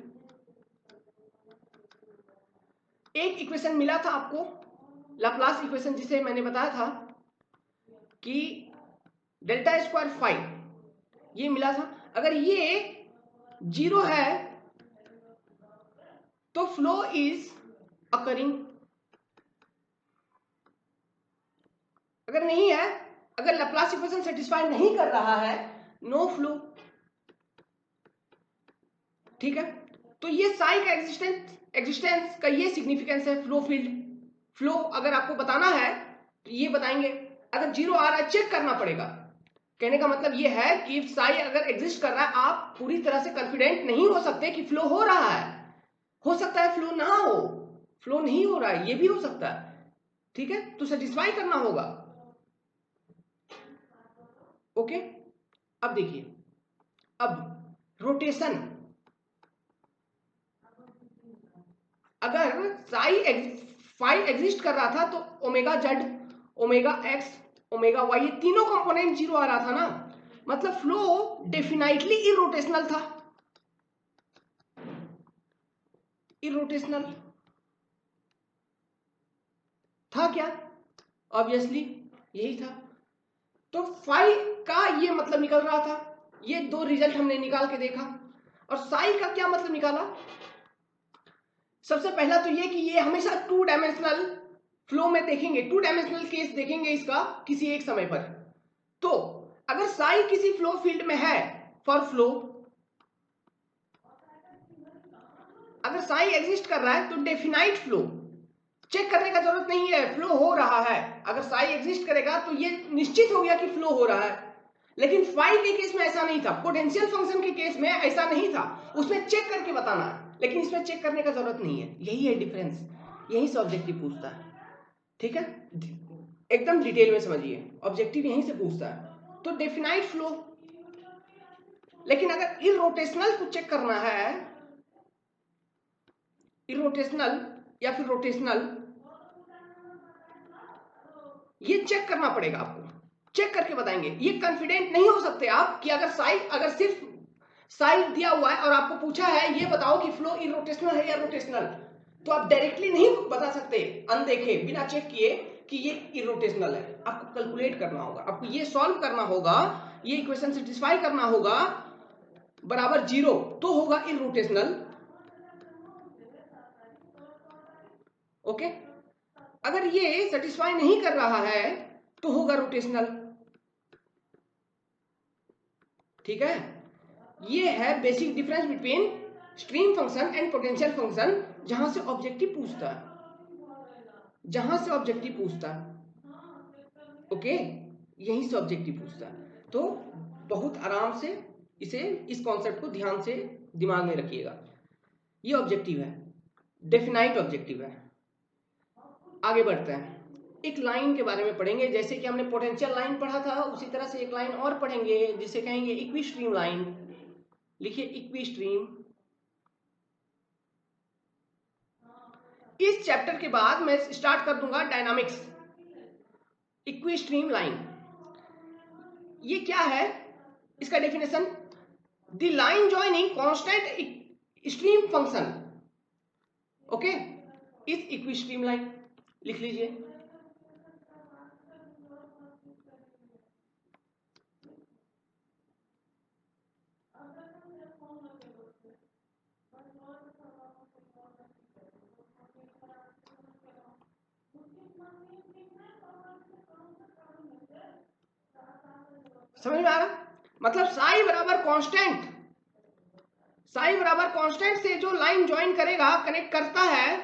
[SPEAKER 1] एक इक्वेशन मिला था आपको, लाप्लास इक्वेशन, जिसे मैंने बताया था कि डेल्टा स्क्वायर फाई, ये मिला था। अगर ये जीरो है तो फ्लो इज अकरिंग, अगर नहीं है, अगर लाप्लास इक्वेशन सेटिस्फाई नहीं कर रहा है, नो फ्लो। ठीक है, तो ये साई का एग्जिस्टेंस का ये सिग्निफिकेंस है फ्लो फील्ड। फ्लो अगर आपको बताना है तो ये बताएंगे, अगर जीरो आ रहा है चेक करना पड़ेगा। कहने का मतलब ये है कि साई अगर एग्जिस्ट कर रहा है, आप पूरी तरह से कॉन्फिडेंट नहीं हो सकते कि फ्लो हो रहा है, हो सकता है फ्लो ना हो, फ्लो नहीं हो रहा है, ये भी हो सकता है। ठीक है, तो सेटिस्फाई करना होगा। ओके, अब देखिए, अब रोटेशन, अगर फाई एग्जिस्ट कर रहा था तो omega z, omega x, omega y, ये तीनों कंपोनेंट जीरो आ रहा था ना, मतलब फ्लो डेफिनेटली इरोटेशनल था, इरोटेशनल था क्या, ऑब्वियसली यही था। तो फाई का ये मतलब निकल रहा था, ये दो रिजल्ट हमने निकाल के देखा। और साई का क्या मतलब निकाला, सबसे पहला तो ये कि ये हमेशा टू डायमेंशनल फ्लो में देखेंगे, टू डायमेंशनल केस देखेंगे इसका किसी एक समय पर। तो अगर साई किसी फ्लो फील्ड में है फॉर फ्लो, अगर साई एग्जिस्ट कर रहा है तो डेफिनाइट फ्लो, चेक करने का जरूरत नहीं है, फ्लो हो रहा है। अगर साई एग्जिस्ट करेगा तो ये निश्चित हो गया कि फ्लो हो रहा है। लेकिन फाई के केस में ऐसा नहीं था, पोटेंशियल फंक्शन के केस में ऐसा नहीं था, उसमें चेक करके बताना है, लेकिन इसमें चेक करने का जरूरत नहीं है। यही है डिफरेंस, यही से ऑब्जेक्टिव पूछता है। ठीक है, एकदम डिटेल में समझिए, ऑब्जेक्टिव यहीं से पूछता है। तो डेफिनाइट फ्लो, लेकिन अगर इरोटेशनल को चेक करना है, इरोटेशनल या फिर रोटेशनल, ये चेक करना पड़ेगा आपको, चेक करके बताएंगे। ये कॉन्फिडेंट नहीं हो सकते आप कि अगर सिर्फ साइज दिया हुआ है और आपको पूछा है ये बताओ कि फ्लो इरोटेशनल है या रोटेशनल, तो आप डायरेक्टली नहीं बता सकते अनदेखे बिना चेक किए कि ये इरोटेशनल है। आपको कैलकुलेट करना होगा, आपको ये सॉल्व करना होगा, ये इक्वेशन सेटिस्फाई करना होगा बराबर जीरो, तो होगा इरोटेशनल। ओके, अगर ये सेटिस्फाई नहीं कर रहा है तो होगा रोटेशनल। ठीक है, ये है basic difference between stream function and potential function, जहां से ऑब्जेक्टिव पूछता है, जहां से ऑब्जेक्टिव पूछता है। ओके, यहीं से ऑब्जेक्टिव पूछता है। तो बहुत आराम से इस कॉन्सेप्ट को ध्यान से दिमाग में रखिएगा। ये ऑब्जेक्टिव है, डेफिनाइट ऑब्जेक्टिव है। आगे बढ़ते हैं, एक लाइन के बारे में पढ़ेंगे, जैसे कि हमने पोटेंशियल लाइन पढ़ा था उसी तरह से एक लाइन और पढ़ेंगे जिसे कहेंगे इक्वी स्ट्रीम लाइन। लिखिए इक्वी स्ट्रीम इस चैप्टर के बाद मैं स्टार्ट कर दूंगा डायनामिक्स, इक्विस्ट्रीम लाइन। ये क्या है इसका definition? The line joining constant stream function okay is equistream line. लिख लीजिए। समझ में आ रहा? मतलब साई बराबर कांस्टेंट, साई बराबर कांस्टेंट से जो लाइन ज्वाइन करेगा, कनेक्ट करता है,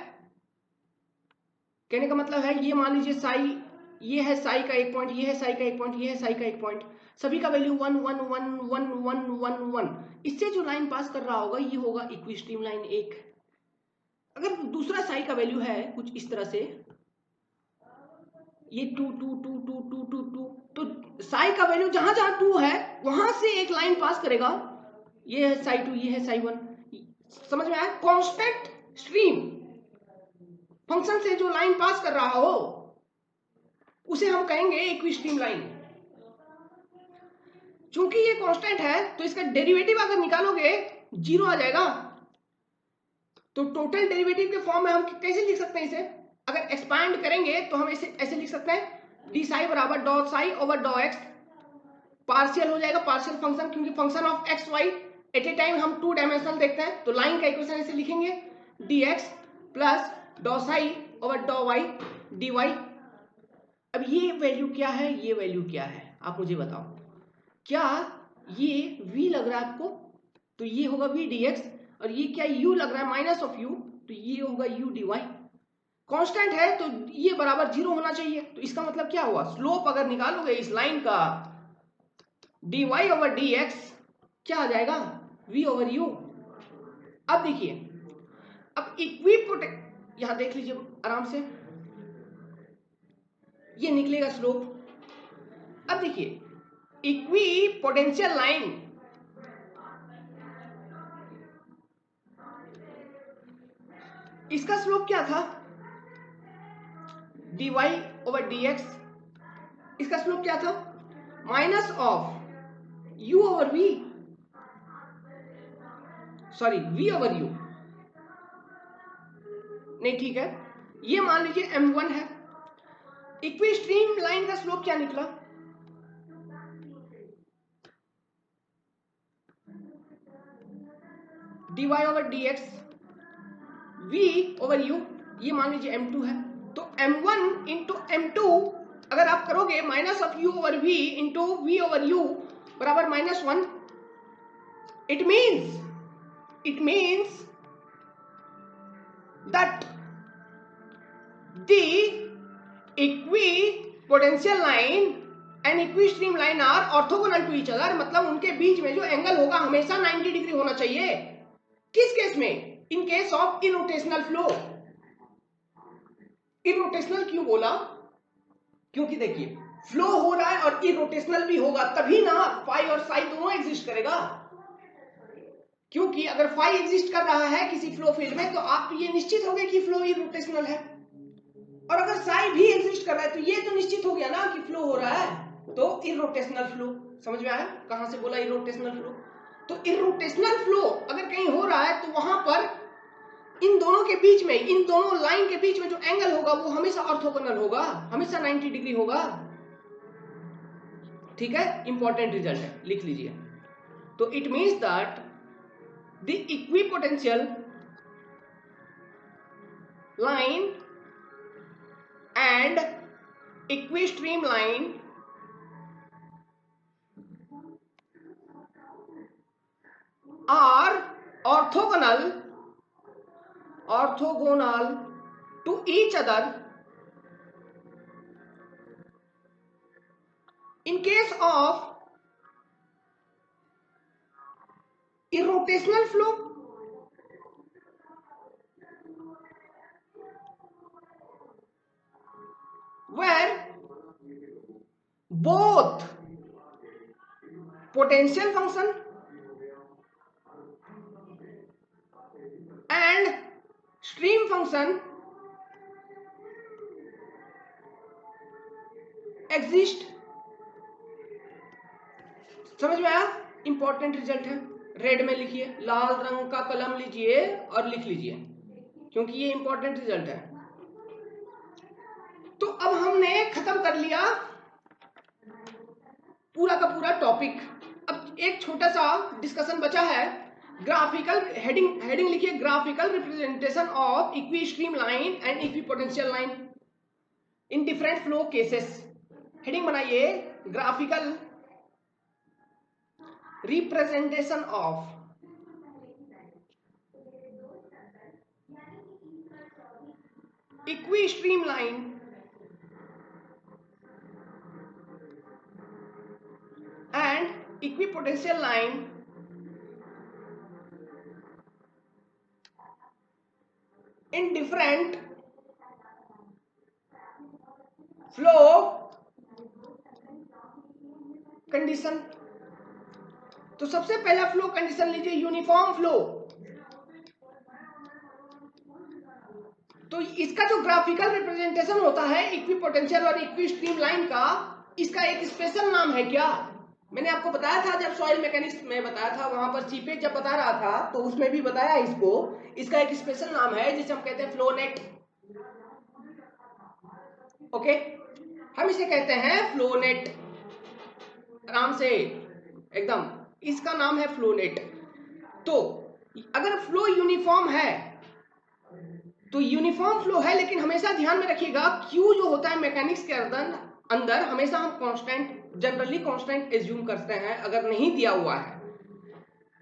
[SPEAKER 1] कहने का मतलब है ये मान लीजिए साई, ये है साई का एक पॉइंट, ये है साई का एक पॉइंट, ये है साई का एक पॉइंट, सभी का वैल्यू 1 1 1 1 1 1 1, इससे जो लाइन पास कर रहा होगा ये होगा इक्विस्ट्रीम लाइन एक। अगर दूसरा साई का वैल्यू है कुछ इस तरह से, ये 2 2 2 2 2 2 2, तो साई का वैल्यू जहां जहां 2 है वहां से एक लाइन पास करेगा, ये है साई 2, ये है साई 1। समझ में आया? कांस्टेंट स्ट्रीम फंक्शन से जो लाइन पास कर रहा हो उसे हम कहेंगे इक्विस्ट्रीम लाइन। चूंकि ये कांस्टेंट है तो इसका डेरिवेटिव अगर निकालोगे 0 आ जाएगा। तो टोटल डेरिवेटिव के फॉर्म में हम कैसे लिख सकते हैं इसे? अगर एक्सपांड करेंगे तो हम ऐसे लिख सकते हैं डी साई बराबर डॉ साई ओवर डॉ एक्स, पार्शियल हो जाएगा पार्शियल फंक्शन, क्योंकि function of x y at a time हम 2 डायमेंशनल देखते हैं। तो लाइन का इक्वेशन ऐसे लिखेंगे डी एक्स प्लस डॉ साई ओवर डॉ वाई डी वाई। अब ये वैल्यू क्या है, ये वैल्यू क्या है, आप मुझे बताओ। क्या ये v लग रहा है आपको? तो ये होगा v dx, और ये क्या u लग रहा है माइनस ऑफ u, तो ये होगा u dy। कांस्टेंट है तो ये बराबर 0 होना चाहिए। तो इसका मतलब क्या हुआ? स्लोप अगर निकालोगे इस लाइन का dy ओवर dx क्या आ जाएगा? v over u। अब देखिए, अब इक्विपोटेंशियल, यहां देख लीजिए आराम से, ये निकलेगा स्लोप। अब देखिए इक्विपोटेंशियल लाइन, इसका स्लोप क्या था? dy ओवर dx, इसका स्लोप क्या था? Minus of u over v, sorry v over u। नहीं ठीक है, ये मान लीजिए m1 है। इक्विस्ट्रीम लाइन का स्लोप क्या निकला? dy over dx v over u, ये मान लीजिए m2 है। तो m1 इंटू m2 अगर आप करोगे minus of u over v into v over u बराबर -1। It means that the equipotential line and equistream line are orthogonal to each other. मतलब उनके बीच में जो एंगल होगा हमेशा 90 डिग्री होना चाहिए। किस केस में? In case of irrotational flow. Irrotational क्यों बोला? क्योंकि देखिए फ्लो हो रहा है और इरोटेशनल भी होगा, तभी ना फाई और साई दोनों एग्जिस्ट करेगा। क्योंकि अगर फाई एग्जिस्ट कर रहा है किसी फ्लो फील्ड में तो आप ये निश्चित हो गए कि फ्लो इरोटेशनल है, और अगर साई भी एग्जिस्ट कर रहा है तो ये तो निश्चित हो गया ना कि फ्लो हो रहा है, तो इरोटेशनल फ्लो। समझ में आया कहां से बोला इरोटेशनल फ्लो? तो इरोटेशनल फ्लो अगर कहीं हो रहा है तो वहां पर इन दोनों के बीच में, इन दोनों लाइन के बीच में जो एंगल होगा वो हमेशा ऑर्थोगोनल होगा, हमेशा 90 डिग्री होगा। ठीक है, इंपॉर्टेंट रिजल्ट है, लिख लीजिए। तो it means that the equipotential line and equistream line are orthogonal to each other in case of irrotational flow where both potential function and stream function exist. समझ में आया? इंपॉर्टेंट रिजल्ट है, red में लिखिए, लाल रंग का कलम लीजिए और लिख लीजिए, क्योंकि ये इंपॉर्टेंट रिजल्ट है। तो अब हमने खत्म कर लिया पूरा का पूरा टॉपिक। अब एक छोटा सा डिस्कशन बचा है, ग्राफिकल हेडिंग लिखिए, graphical representation of equistream line and equipotential line in different flow cases. Heading बनाइए, graphical representation of equistream line and equipotential line in different flow condition। तो सबसे पहला flow condition लीजिए uniform flow. तो इसका जो graphical representation होता है इक्विपोटेंशियल और इक्वी स्ट्रीम लाइन का, इसका एक स्पेशल नाम है क्या? मैंने आपको बताया था जब सॉइल मैकेनिक्स में बताया था, वहां पर सीपेज जब बता रहा था तो उसमें भी बताया इसको। इसका एक स्पेशल नाम है जिसे हम कहते हैं फ्लो नेट। ओके, हम इसे कहते हैं फ्लो नेट, आराम से एकदम, इसका नाम है फ्लो नेट। तो अगर फ्लो यूनिफॉर्म है तो यूनिफॉर्म फ्लो है, लेकिन हमेशा ध्यान में रखिएगा क्यू जो होता है मैकेनिक्स के अंदर हमेशा हम कांस्टेंट, जनरली कांस्टेंट एज्यूम करते हैं। अगर नहीं दिया हुआ है,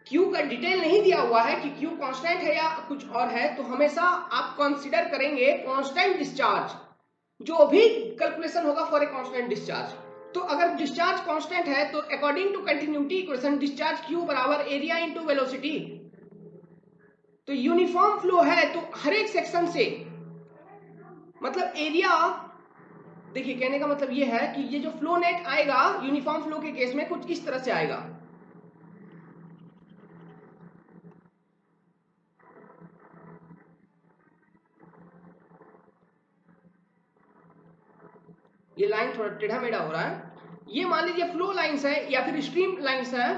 [SPEAKER 1] क्यू का डिटेल नहीं दिया हुआ है कि क्यू कांस्टेंट है या कुछ और है, तो हमेशा आप कंसीडर करेंगे कांस्टेंट डिस्चार्ज, जो भी कैलकुलेशन होगा फॉर ए कांस्टेंट डिस्चार्ज। तो अगर डिस्चार्ज कांस्टेंट है तो according to continuity equation discharge Q बराबर एरिया इंटू वेलोसिटी। तो यूनिफॉर्म फ्लो है तो हर एक सेक्शन से, मतलब एरिया, देखिए कहने का मतलब ये है कि ये जो फ्लो नेट आएगा यूनिफॉर्म फ्लो के केस में कुछ इस तरह से आएगा। ये लाइन थोड़ा टेढ़ा मेढ़ा हो रहा है। ये मान लीजिए फ्लो लाइंस है या फिर स्ट्रीम लाइंस है,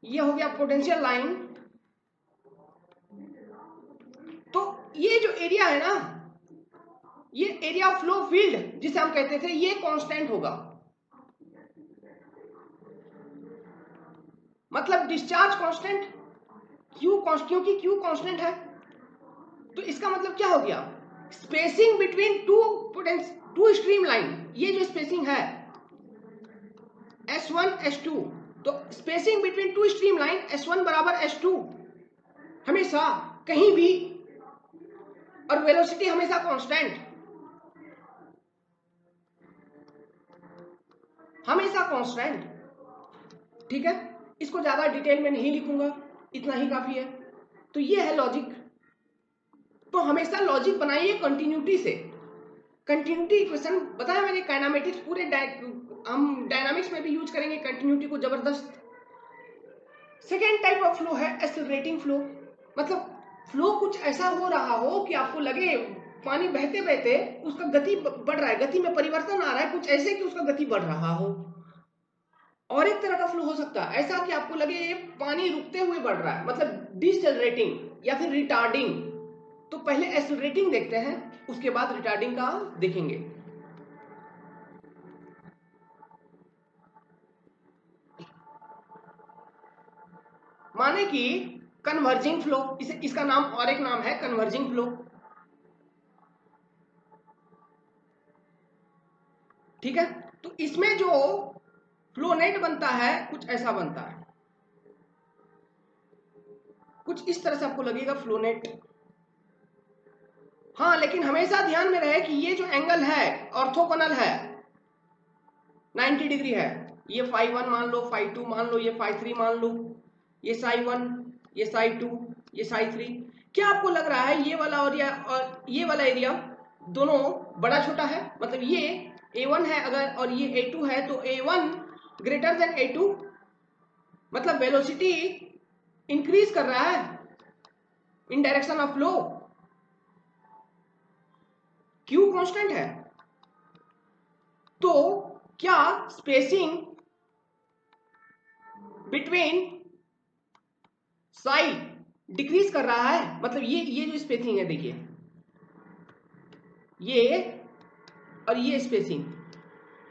[SPEAKER 1] ये हो गया पोटेंशियल लाइन। तो ये जो एरिया है ना, ये एरिया ऑफ फ्लो फील्ड जिसे हम कहते थे, ये कांस्टेंट होगा। मतलब डिस्चार्ज कांस्टेंट, क्योंकि क्यू कांस्टेंट है, तो इसका मतलब क्या हो गया, spacing between two stream line, ये जो स्पेसिंग है S1 S2, तो spacing between two stream line S1 बराबर S2 हमेशा कहीं भी, और वेलोसिटी हमेशा कांस्टेंट, हमेशा कांस्टेंट। ठीक है, इसको ज्यादा डिटेल में नहीं लिखूंगा, इतना ही काफी है। तो ये है लॉजिक। तो हमेशा लॉजिक बनाइए कंटिन्यूटी से। कंटिन्यूटी इक्वेशन बताया मैंने, काइनेमेटिक्स पूरे हम डायनामिक्स में भी यूज करेंगे कंटिन्यूटी को जबरदस्त। सेकेंड टाइप ऑफ फ्लो है एक्सेलरेटिंग फ्लो। मतलब फ्लो कुछ ऐसा हो रहा हो कि आपको लगे पानी बहते बहते उसका गति बढ़ रहा है, गति में परिवर्तन आ रहा है, कुछ ऐसे कि उसका गति बढ़ रहा हो। और एक तरह का फ्लो हो सकता है ऐसा कि आपको लगे ये पानी रुकते हुए बढ़ रहा है, मतलब डिसेलरेटिंग या फिर रिटार्डिंग। तो पहले एक्सेलरेटिंग देखते हैं, उसके बाद रिटार्डिंग का देखेंगे। माने कि कन्वर्जिंग फ्लो, इसका नाम और एक नाम है कन्वर्जिंग फ्लो। ठीक है, तो इसमें जो फ्लो नेट बनता है कुछ ऐसा बनता है, कुछ इस तरह से आपको लगेगा फ्लो नेट। हाँ, लेकिन हमेशा ध्यान में रहे कि ये जो एंगल है ऑर्थोगोनल है, 90 डिग्री है। ये φ1 मान लो, φ2 मान लो, ये φ3 मान लो, ये ψ1, ये ψ2, ये ψ3। क्या आपको लग रहा है ये वाला और ये वाला एरिया दोनों बड़ा छोटा है? मतलब ये A1 है अगर और ये A2 है, तो A1 ग्रेटर देन A2, मतलब वेलोसिटी इंक्रीज कर रहा है इन direction of flow, Q constant है। तो क्या स्पेसिंग बिटवीन साइड डिक्रीज कर रहा है? मतलब ये जो स्पेसिंग है, देखिए ये और ये स्पेसिंग,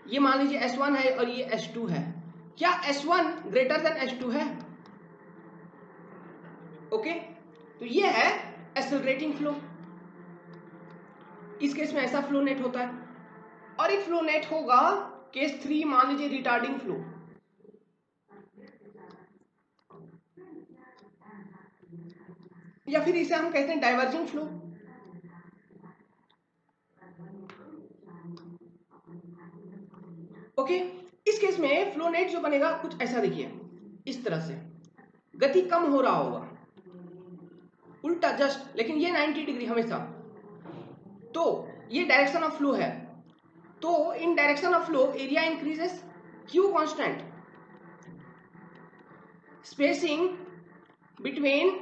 [SPEAKER 1] ये मान लीजिए S1 है और ये S2 है, क्या S1 ग्रेटर देन S2 है? ओके, तो ये है एक्सेलरेटिंग फ्लो। इस केस में ऐसा फ्लो नेट होता है। और एक फ्लो नेट होगा केस 3, मान लीजिए रिटार्डिंग फ्लो। या फिर इसे हम कहते हैं डाइवर्जिंग फ्लो। ओके, इस केस में फ्लो नेट जो बनेगा कुछ ऐसा, देखिए इस तरह से गति कम हो रहा होगा, उल्टा जस्ट, लेकिन ये 90 डिग्री हमेशा। तो ये डायरेक्शन ऑफ फ्लो है, तो in direction of flow area increases, Q constant, spacing between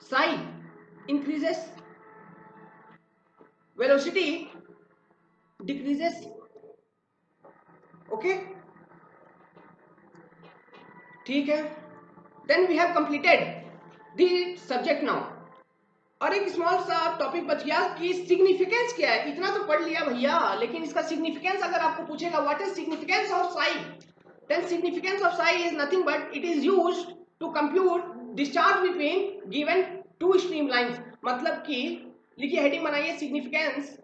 [SPEAKER 1] side increases, velocity decreases. Okay, ठीक है, then we have completed the subject now. और एक स्मॉल सा टॉपिक बच गया कि सिग्निफिकेंस क्या है। इतना तो पढ़ लिया भैया, लेकिन इसका सिग्निफिकेंस अगर आपको पूछेगा what is significance of psi, then significance of psi is nothing but it is used to compute discharge between given two stream lines. मतलब कि लिखिए, हेडिंग बनाइए, सिग्निफिकेंस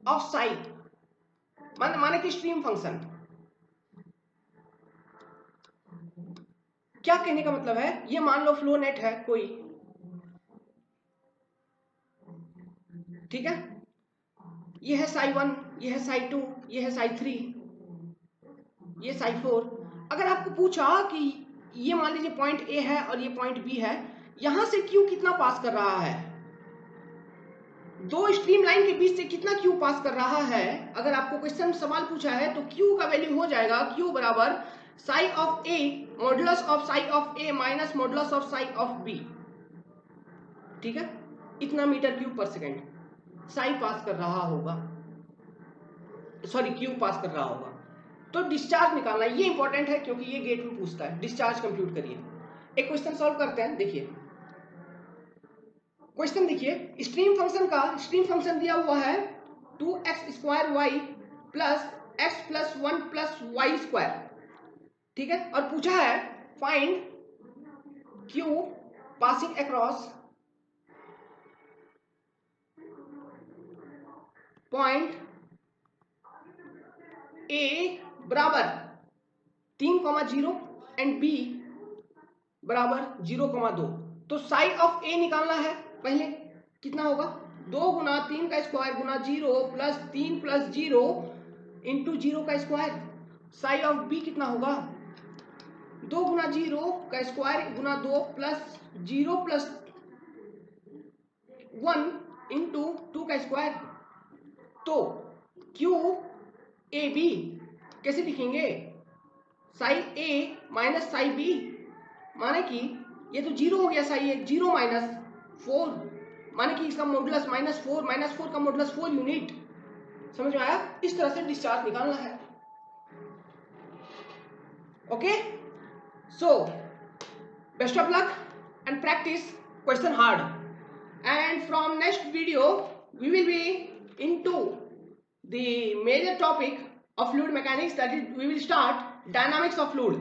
[SPEAKER 1] ऑफ साई माने कि स्ट्रीम फंक्शन। क्या कहने का मतलब है, ये मान लो फ्लो नेट है कोई, ठीक है, ये है साई 1, ये है साई 2, ये है साई 3, ये साई 4। अगर आपको पूछा कि ये मान लीजिए पॉइंट ए है और ये पॉइंट बी है, यहां से क्यू कितना पास कर रहा है, दो स्ट्रीम लाइन के बीच से कितना क्यू पास कर रहा है, अगर आपको क्वेश्चन सवाल पूछा है तो क्यू का वैल्यू हो जाएगा क्यू बराबर psi of A modulus of psi of A minus modulus of psi of B. ठीक है, इतना मीटर क्यूब पर सेकेंड साई पास कर रहा होगा, सॉरी क्यू पास कर रहा होगा। तो डिस्चार्ज निकालना ये इंपॉर्टेंट है, क्योंकि ये गेट में पूछता है। डिस्चार्ज कंप्यूट करिए। एक क्वेश्चन सॉल्व करते हैं। देखिए क्वेश्चन, देखिए स्ट्रीम फंक्शन का स्ट्रीम फंक्शन दिया हुआ है 2x² plus x plus 1 plus y square, ठीक है, और पूछा है find q passing across point a बराबर 3,0 एंड b बराबर 0,2। तो साई ऑफ a निकालना है। पहले कितना होगा, 2 गुना 3 का स्क्वायर गुना 0 प्लस 3 प्लस 0 इंटू 0 का स्क्वायर। साई ऑफ b कितना होगा, 2 गुना 0 का स्क्वायर गुना 2 प्लस 0 प्लस 1 इंटू 2 का स्क्वायर। तो क्यू ए बी कैसे लिखेंगे, साई ए माइनस साई बी, माने कि ये तो 0 हो गया, साई ए 0 माइनस 4, माने कि इसका मॉडुलस -4, -4 का मॉडुलस 4 यूनिट। समझ में आया? इस तरह से डिस्चार्ज निकालना है। Okay, so best of luck and practice question hard, and from next video we will be into the major topic of fluid mechanics, that is we will start dynamics of fluid,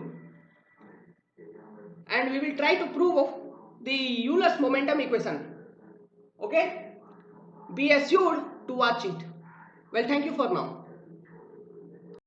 [SPEAKER 1] and we will try to prove the Euler's momentum equation. Okay, be assured to watch it. Well, thank you for now.